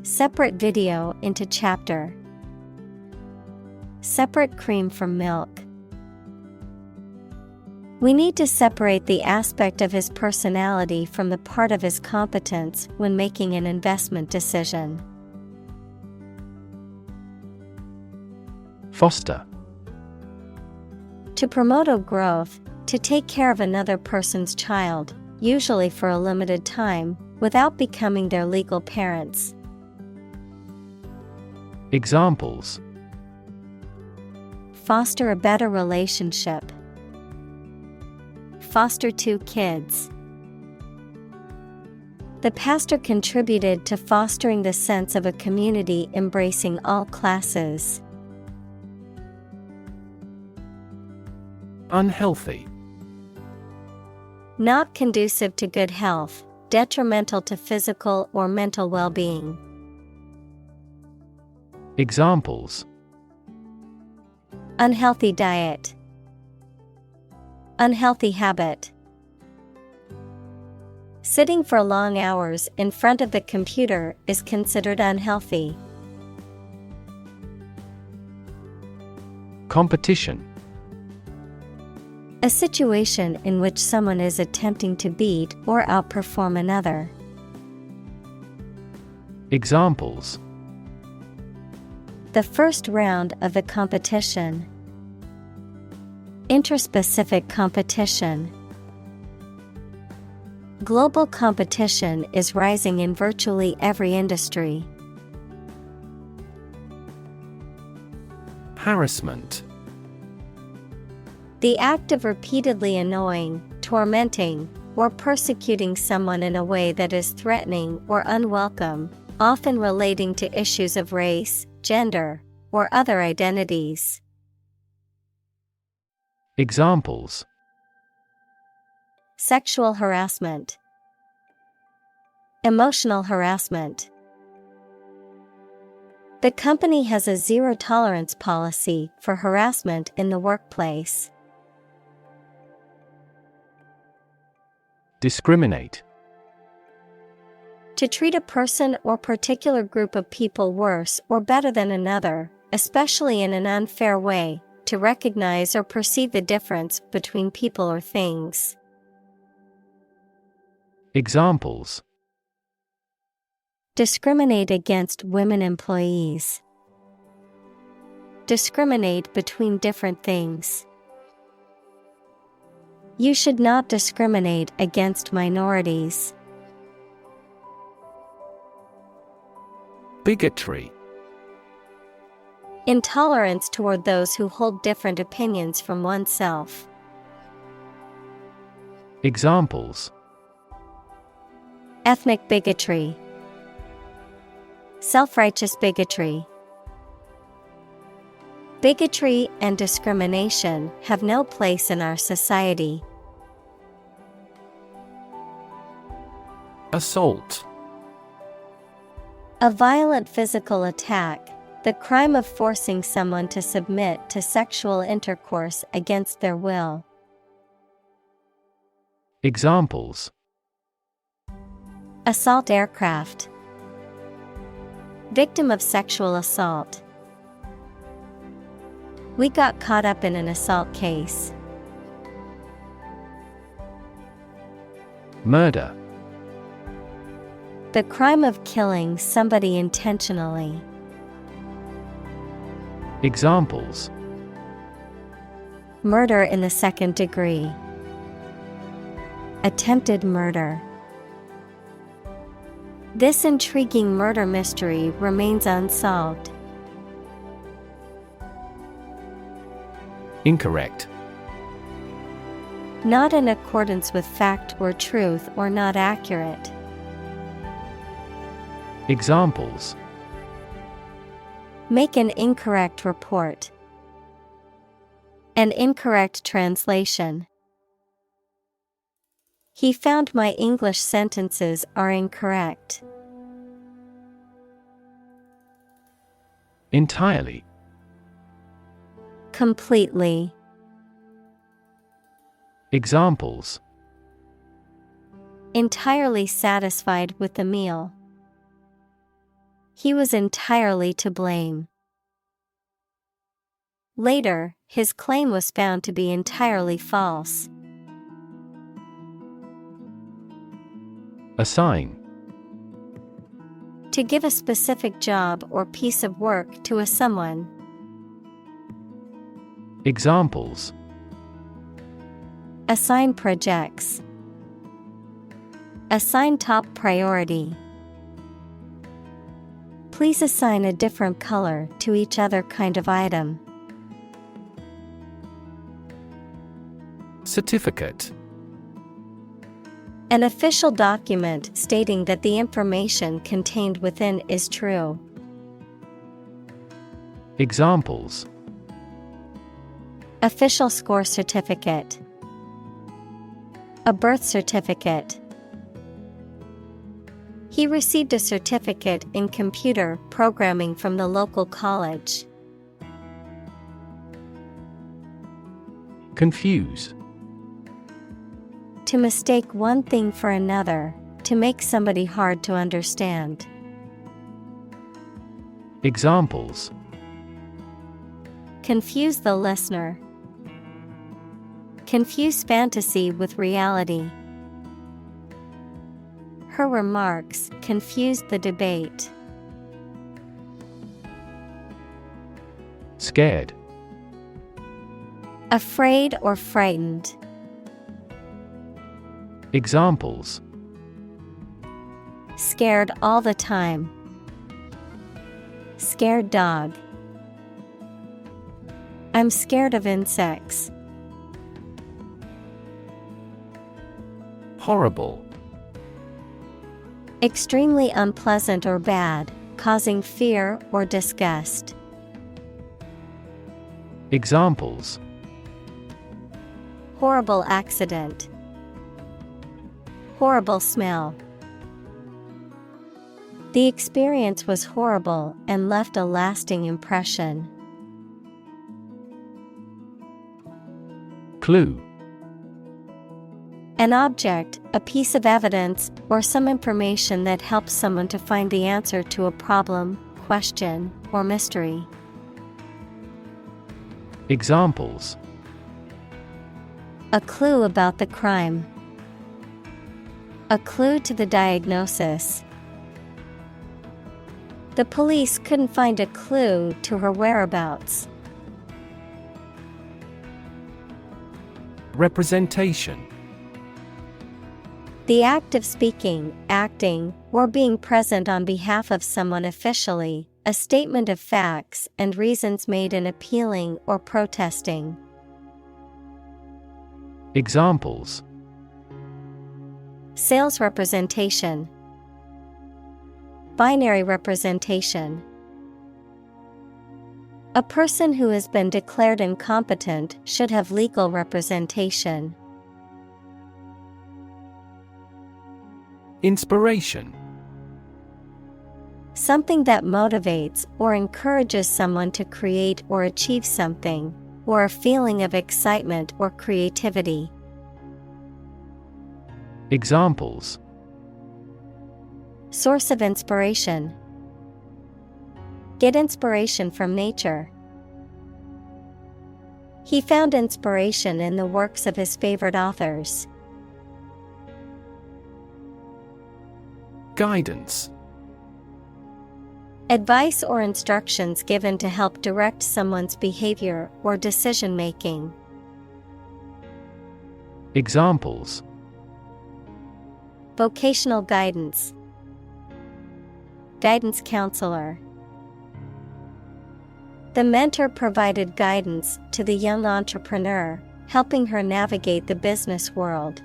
Speaker 1: Separate video into chapter. Separate cream from milk. We need to separate the aspect of his personality from the part of his competence when making an investment decision.
Speaker 2: Foster.
Speaker 1: To promote a growth, to take care of another person's child, usually for a limited time, without becoming their legal parents.
Speaker 2: Examples:
Speaker 1: foster a better relationship, foster 2 kids. The pastor contributed to fostering the sense of a community embracing all classes.
Speaker 2: Unhealthy.
Speaker 1: Not conducive to good health, detrimental to physical or mental well-being.
Speaker 2: Examples:
Speaker 1: unhealthy diet, unhealthy habit. Sitting for long hours in front of the computer is considered unhealthy.
Speaker 2: Competition.
Speaker 1: A situation in which someone is attempting to beat or outperform another.
Speaker 2: Examples:
Speaker 1: the first round of the competition, interspecific competition. Global competition is rising in virtually every industry.
Speaker 2: Harassment.
Speaker 1: The act of repeatedly annoying, tormenting, or persecuting someone in a way that is threatening or unwelcome, often relating to issues of race, gender, or other identities.
Speaker 2: Examples:
Speaker 1: sexual harassment, emotional harassment. The company has a zero-tolerance policy for harassment in the workplace.
Speaker 2: Discriminate.
Speaker 1: To treat a person or particular group of people worse or better than another, especially in an unfair way, to recognize or perceive the difference between people or things.
Speaker 2: Examples:
Speaker 1: discriminate against women employees, discriminate between different things. You should not discriminate against minorities.
Speaker 2: Bigotry.
Speaker 1: Intolerance toward those who hold different opinions from oneself.
Speaker 2: Examples:
Speaker 1: ethnic bigotry, self-righteous bigotry. Bigotry and discrimination have no place in our society.
Speaker 2: Assault.
Speaker 1: A violent physical attack, the crime of forcing someone to submit to sexual intercourse against their will.
Speaker 2: Examples:
Speaker 1: assault aircraft, victim of sexual assault. We got caught up in an assault case.
Speaker 2: Murder.
Speaker 1: The crime of killing somebody intentionally.
Speaker 2: Examples:
Speaker 1: murder in the second degree, attempted murder. This intriguing murder mystery remains unsolved.
Speaker 2: Incorrect.
Speaker 1: Not in accordance with fact or truth, or not accurate.
Speaker 2: Examples:
Speaker 1: make an incorrect report, an incorrect translation. He found my English sentences are incorrect.
Speaker 2: Entirely.
Speaker 1: Completely.
Speaker 2: Examples:
Speaker 1: entirely satisfied with the meal. He was entirely to blame. Later, his claim was found to be entirely false.
Speaker 2: Assign.
Speaker 1: To give a specific job or piece of work to a someone.
Speaker 2: Examples:
Speaker 1: Assign projects. Assign top priority. Please assign a different color to each other kind of item.
Speaker 2: Certificate.
Speaker 1: An official document stating that the information contained within is true.
Speaker 2: Examples:
Speaker 1: Official score certificate. A birth certificate. He received a certificate in computer programming from the local college.
Speaker 2: Confuse.
Speaker 1: To mistake one thing for another, to make somebody hard to understand.
Speaker 2: Examples:
Speaker 1: Confuse the listener. Confuse fantasy with reality. Her remarks confused the debate.
Speaker 2: Scared.
Speaker 1: Afraid or frightened.
Speaker 2: Examples:
Speaker 1: Scared all the time. Scared dog. I'm scared of insects.
Speaker 2: Horrible.
Speaker 1: Extremely unpleasant or bad, causing fear or disgust.
Speaker 2: Examples:
Speaker 1: Horrible accident. Horrible smell. The experience was horrible and left a lasting impression.
Speaker 2: Clue.
Speaker 1: An object, a piece of evidence, or some information that helps someone to find the answer to a problem, question, or mystery.
Speaker 2: Examples:
Speaker 1: A clue about the crime. A clue to the diagnosis. The police couldn't find a clue to her whereabouts.
Speaker 2: Representation.
Speaker 1: The act of speaking, acting, or being present on behalf of someone officially, a statement of facts and reasons made in appealing or protesting.
Speaker 2: Examples:
Speaker 1: Sales representation. Binary representation. A person who has been declared incompetent should have legal representation.
Speaker 2: Inspiration.
Speaker 1: Something that motivates or encourages someone to create or achieve something, or a feeling of excitement or creativity.
Speaker 2: Examples:
Speaker 1: Source of inspiration. Get inspiration from nature. He found inspiration in the works of his favorite authors.
Speaker 2: Guidance.
Speaker 1: Advice or instructions given to help direct someone's behavior or decision-making.
Speaker 2: Examples:
Speaker 1: Vocational guidance. Guidance counselor. The mentor provided guidance to the young entrepreneur, helping her navigate the business world.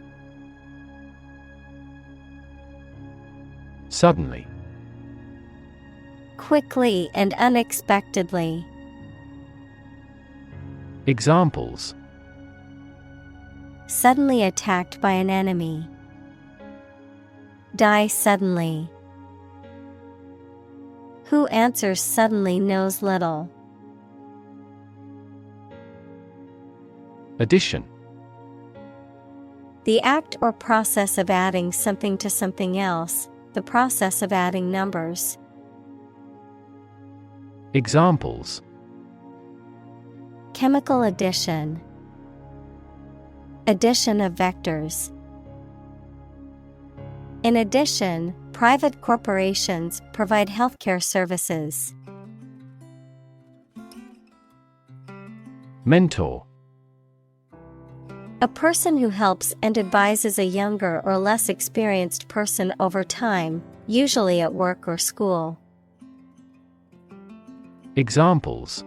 Speaker 2: Suddenly.
Speaker 1: Quickly and unexpectedly.
Speaker 2: Examples:
Speaker 1: Suddenly attacked by an enemy. Die suddenly. Who answers suddenly knows little.
Speaker 2: Addition.
Speaker 1: The act or process of adding something to something else, the process of adding numbers.
Speaker 2: Examples:
Speaker 1: Chemical addition. Addition of vectors. In addition, private corporations provide healthcare services.
Speaker 2: Mentor.
Speaker 1: A person who helps and advises a younger or less experienced person over time, usually at work or school.
Speaker 2: Examples: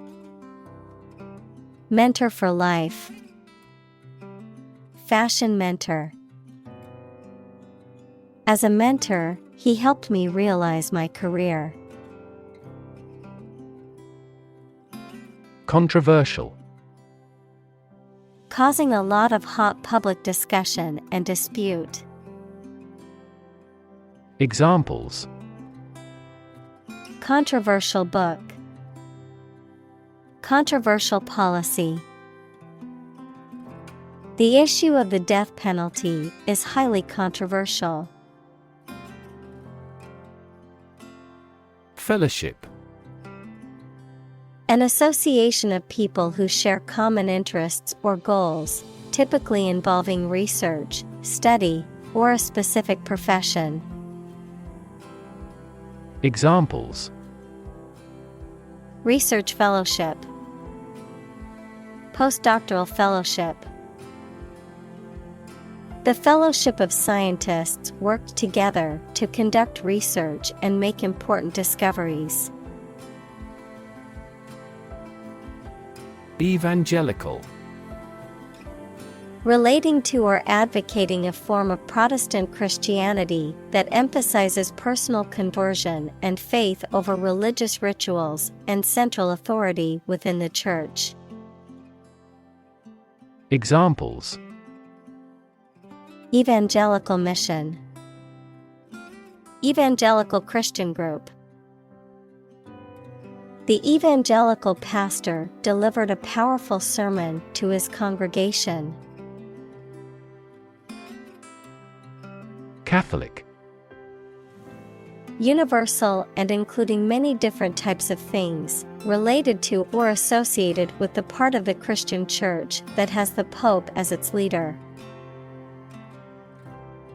Speaker 1: Mentor for life. Fashion mentor. As a mentor, he helped me realize my career.
Speaker 2: Controversial.
Speaker 1: Causing a lot of hot public discussion and dispute.
Speaker 2: Examples:
Speaker 1: Controversial book. Controversial policy. The issue of the death penalty is highly controversial.
Speaker 2: Fellowship.
Speaker 1: An association of people who share common interests or goals, typically involving research, study, or a specific profession.
Speaker 2: Examples:
Speaker 1: Research fellowship. Postdoctoral fellowship. The Fellowship of Scientists worked together to conduct research and make important discoveries.
Speaker 2: Evangelical.
Speaker 1: Relating to or advocating a form of Protestant Christianity that emphasizes personal conversion and faith over religious rituals and central authority within the Church.
Speaker 2: Examples:
Speaker 1: Evangelical mission. Evangelical Christian group. The evangelical pastor delivered a powerful sermon to his congregation.
Speaker 2: Catholic.
Speaker 1: Universal and including many different types of things, related to or associated with the part of the Christian Church that has the Pope as its leader.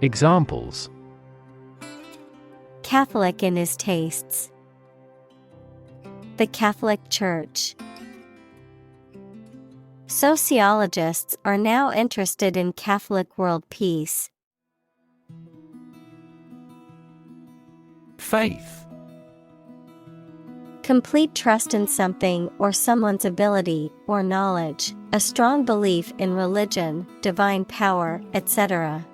Speaker 2: Examples:
Speaker 1: Catholic in his tastes. The Catholic Church. Sociologists are now interested in Catholic world peace.
Speaker 2: Faith.
Speaker 1: Complete trust in something or someone's ability or knowledge, a strong belief in religion, divine power, etc.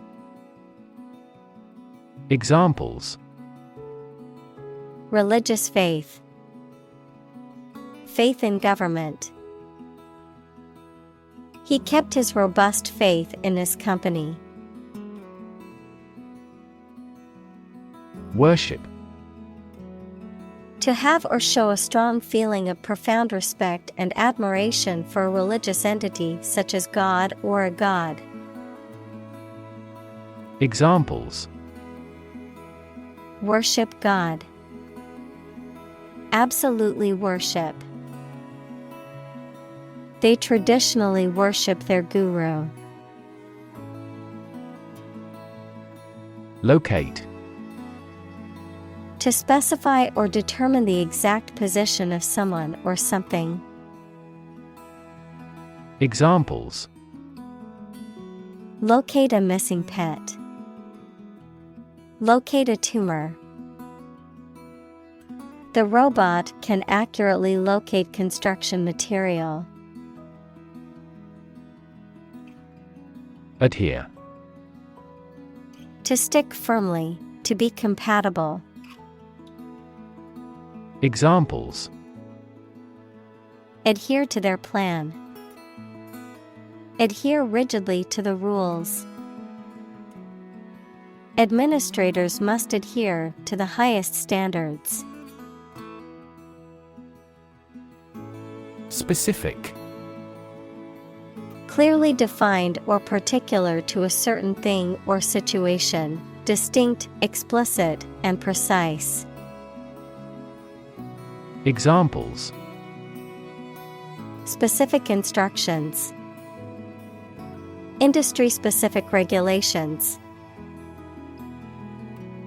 Speaker 2: Examples:
Speaker 1: Religious faith. Faith in government. He kept his robust faith in his company.
Speaker 2: Worship.
Speaker 1: To have or show a strong feeling of profound respect and admiration for a religious entity such as God or a god.
Speaker 2: Examples:
Speaker 1: Worship God. Absolutely worship. They traditionally worship their guru.
Speaker 2: Locate.
Speaker 1: To specify or determine the exact position of someone or something.
Speaker 2: Examples:
Speaker 1: Locate a missing pet. Locate a tumor. The robot can accurately locate construction material.
Speaker 2: Adhere.
Speaker 1: To stick firmly, to be compatible.
Speaker 2: Examples:
Speaker 1: Adhere to their plan. Adhere rigidly to the rules. Administrators must adhere to the highest standards.
Speaker 2: Specific.
Speaker 1: Clearly defined or particular to a certain thing or situation, distinct, explicit, and precise.
Speaker 2: Examples:
Speaker 1: Specific instructions. Industry-specific regulations.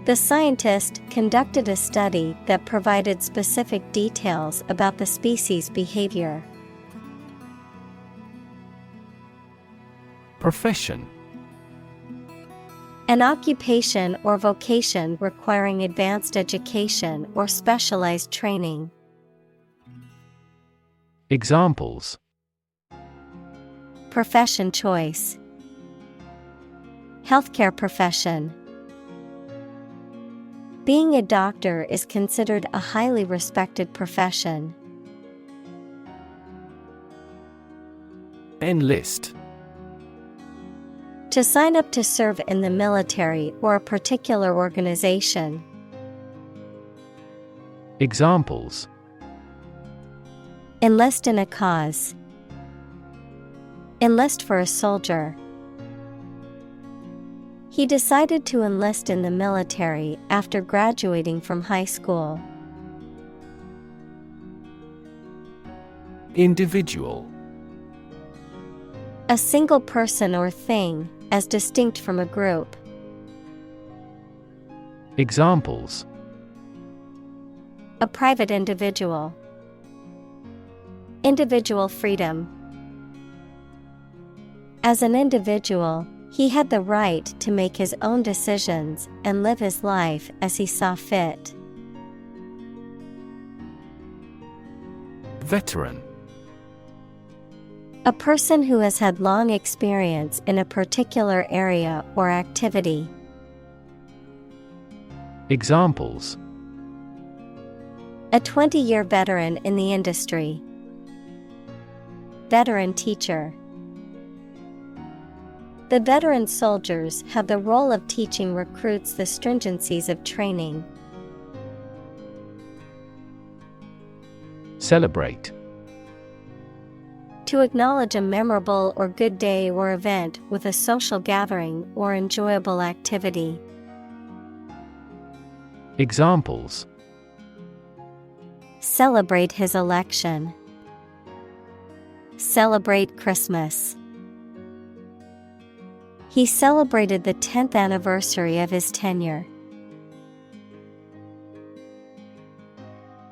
Speaker 1: The scientist conducted a study that provided specific details about the species' behavior.
Speaker 2: Profession.
Speaker 1: An occupation or vocation requiring advanced education or specialized training.
Speaker 2: Examples:
Speaker 1: Profession choice. Healthcare profession. Being a doctor is considered a highly respected profession.
Speaker 2: Enlist.
Speaker 1: To sign up to serve in the military or a particular organization.
Speaker 2: Examples:
Speaker 1: Enlist in a cause. Enlist for a soldier. He decided to enlist in the military after graduating from high school.
Speaker 2: Individual.
Speaker 1: A single person or thing, as distinct from a group.
Speaker 2: Examples:
Speaker 1: A private individual. Individual freedom. As an individual, he had the right to make his own decisions and live his life as he saw fit.
Speaker 2: Veteran.
Speaker 1: A person who has had long experience in a particular area or activity.
Speaker 2: Examples:
Speaker 1: A 20-year veteran in the industry. Veteran teacher. The veteran soldiers have the role of teaching recruits the stringencies of training.
Speaker 2: Celebrate.
Speaker 1: To acknowledge a memorable or good day or event with a social gathering or enjoyable activity.
Speaker 2: Examples:
Speaker 1: Celebrate his election. Celebrate Christmas. He celebrated the 10th anniversary of his tenure.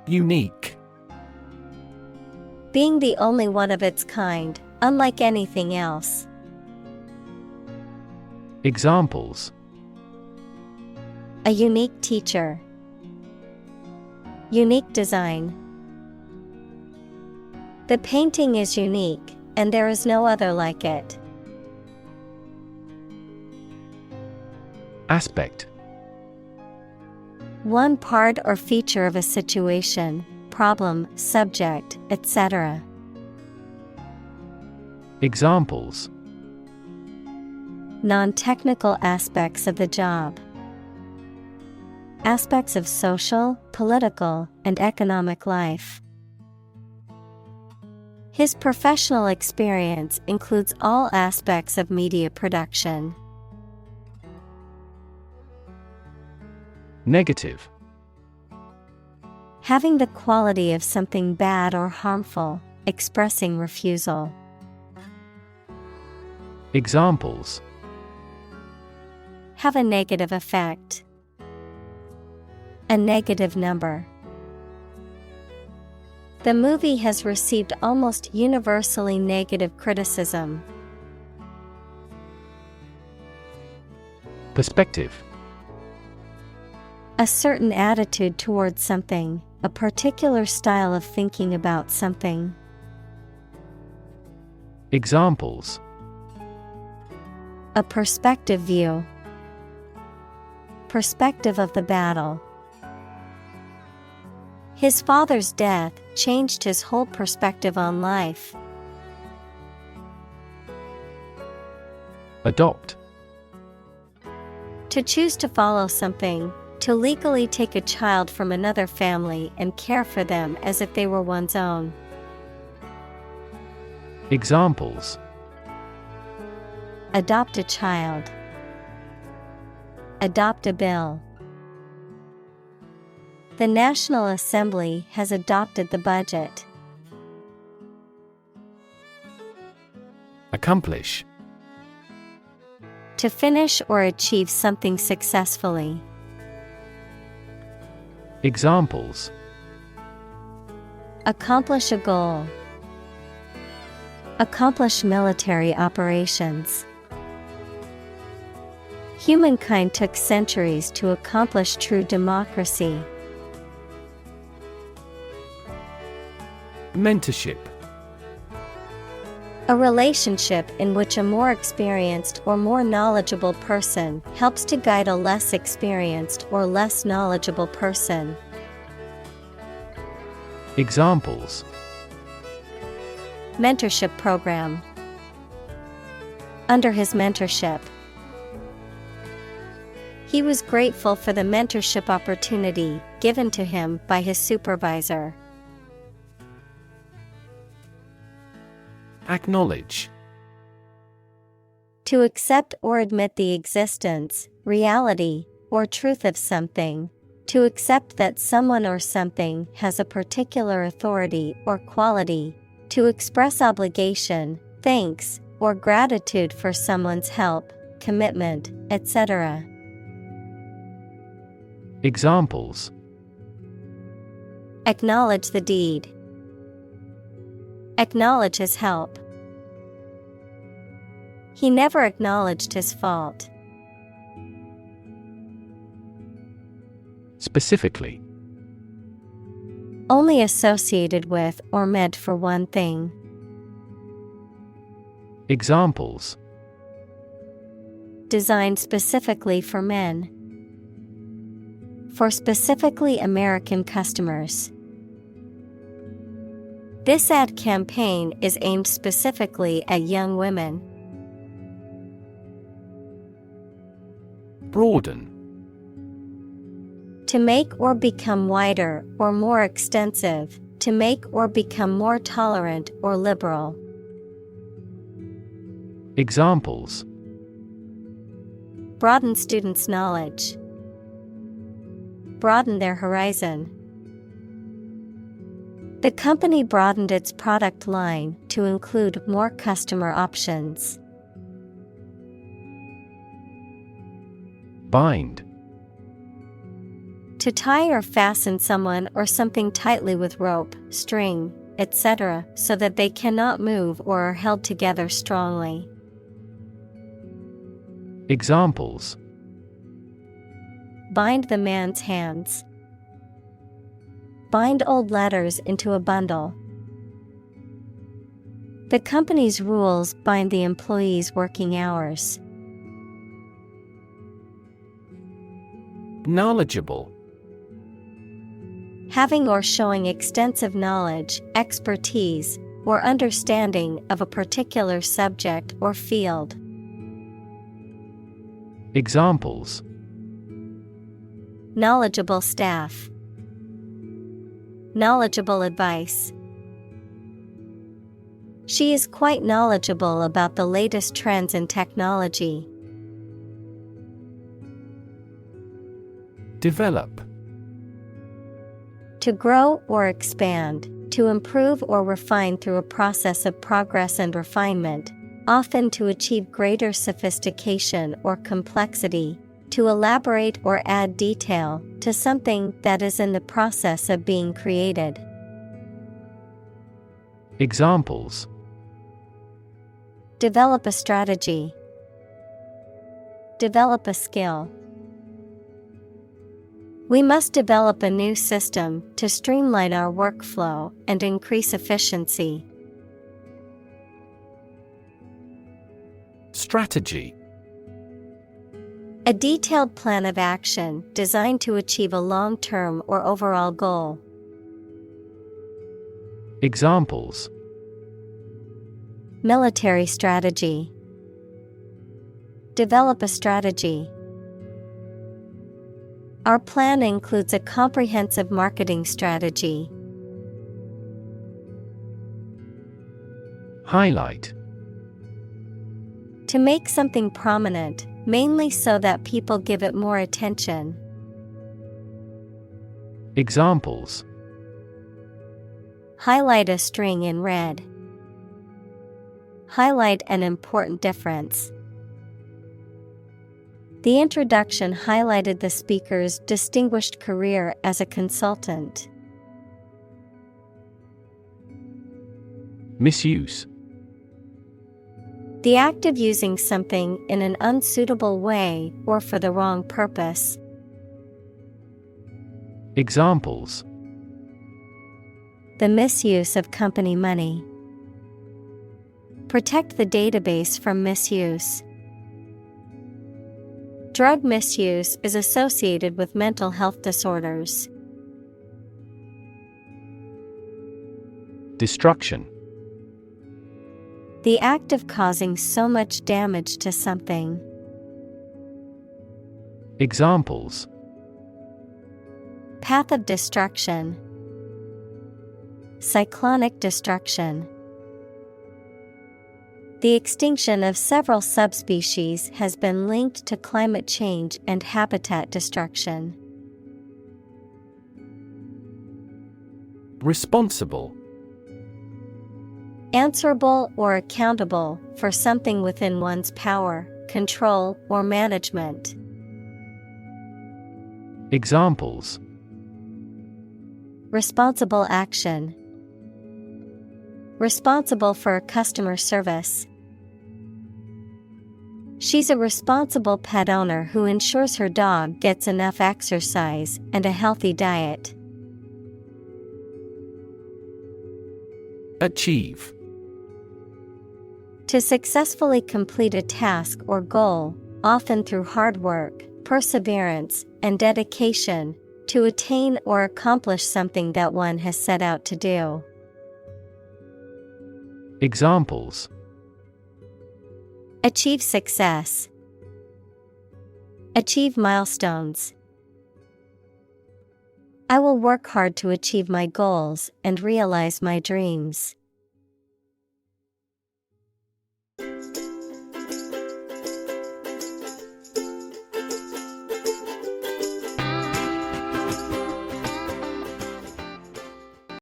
Speaker 2: Unique.
Speaker 1: Being the only one of its kind, unlike anything else.
Speaker 2: Examples:
Speaker 1: A unique teacher. Unique design. The painting is unique, and there is no other like it.
Speaker 2: Aspect.
Speaker 1: One part or feature of a situation, problem, subject, etc.
Speaker 2: Examples:
Speaker 1: Non-technical aspects of the job. Aspects of social, political, and economic life. His professional experience includes all aspects of media production.
Speaker 2: Negative.
Speaker 1: Having the quality of something bad or harmful, expressing refusal.
Speaker 2: Examples:
Speaker 1: Have a negative effect. A negative number. The movie has received almost universally negative criticism.
Speaker 2: Perspective.
Speaker 1: A certain attitude towards something, a particular style of thinking about something.
Speaker 2: Examples:
Speaker 1: A perspective view. Perspective of the battle. His father's death changed his whole perspective on life.
Speaker 2: Adopt.
Speaker 1: To choose to follow something, to legally take a child from another family and care for them as if they were one's own.
Speaker 2: Examples:
Speaker 1: Adopt a child. Adopt a bill. The National Assembly has adopted the budget.
Speaker 2: Accomplish.
Speaker 1: To finish or achieve something successfully.
Speaker 2: Examples:
Speaker 1: accomplish a goal, accomplish military operations. Humankind took centuries to accomplish true democracy.
Speaker 2: Mentorship.
Speaker 1: A relationship in which a more experienced or more knowledgeable person helps to guide a less experienced or less knowledgeable person.
Speaker 2: Examples:
Speaker 1: mentorship program. Under his mentorship. He was grateful for the mentorship opportunity given to him by his supervisor.
Speaker 2: Acknowledge.
Speaker 1: To accept or admit the existence, reality, or truth of something. To accept that someone or something has a particular authority or quality. To express obligation, thanks, or gratitude for someone's help, commitment, etc.
Speaker 2: Examples:
Speaker 1: acknowledge the deed. Acknowledge his help. He never acknowledged his fault.
Speaker 2: Specifically.
Speaker 1: Only associated with or meant for one thing.
Speaker 2: Examples:
Speaker 1: designed specifically for men. For specifically American customers. This ad campaign is aimed specifically at young women.
Speaker 2: Broaden.
Speaker 1: To make or become wider or more extensive, to make or become more tolerant or liberal.
Speaker 2: Examples:
Speaker 1: broaden students' knowledge. Broaden their horizon. The company broadened its product line to include more customer options.
Speaker 2: Bind.
Speaker 1: To tie or fasten someone or something tightly with rope, string, etc., so that they cannot move or are held together strongly.
Speaker 2: Examples:
Speaker 1: bind the man's hands. Bind old letters into a bundle. The company's rules bind the employees' working hours.
Speaker 2: Knowledgeable.
Speaker 1: Having or showing extensive knowledge, expertise, or understanding of a particular subject or field.
Speaker 2: Examples:
Speaker 1: knowledgeable staff. Knowledgeable advice. She is quite knowledgeable about the latest trends in technology.
Speaker 2: Develop.
Speaker 1: To grow or expand, to improve or refine through a process of progress and refinement, often to achieve greater sophistication or complexity, to elaborate or add detail to something that is in the process of being created.
Speaker 2: Examples:
Speaker 1: develop a strategy. Develop a skill. We must develop a new system to streamline our workflow and increase efficiency.
Speaker 2: Strategy.
Speaker 1: A detailed plan of action designed to achieve a long-term or overall goal.
Speaker 2: Examples:
Speaker 1: military strategy. Develop a strategy. Our plan includes a comprehensive marketing strategy.
Speaker 2: Highlight.
Speaker 1: To make something prominent, mainly so that people give it more attention.
Speaker 2: Examples:
Speaker 1: highlight a string in red. Highlight an important difference. The introduction highlighted the speaker's distinguished career as a consultant.
Speaker 2: Misuse.
Speaker 1: The act of using something in an unsuitable way or for the wrong purpose.
Speaker 2: Examples:
Speaker 1: The misuse of company money. Protect the database from misuse. Drug misuse is associated with mental health disorders.
Speaker 2: Destruction.
Speaker 1: The act of causing so much damage to something.
Speaker 2: Examples:
Speaker 1: Path of destruction. Cyclonic destruction. The extinction of several subspecies has been linked to climate change and habitat destruction.
Speaker 2: Responsible.
Speaker 1: Answerable or accountable for something within one's power, control, or management.
Speaker 2: Examples:
Speaker 1: Responsible action. Responsible for customer service. She's a responsible pet owner who ensures her dog gets enough exercise and a healthy diet.
Speaker 2: Achieve.
Speaker 1: To successfully complete a task or goal, often through hard work, perseverance, and dedication, to attain or accomplish something that one has set out to do.
Speaker 2: Examples:
Speaker 1: Achieve success. Achieve milestones. I will work hard to achieve my goals and realize my dreams.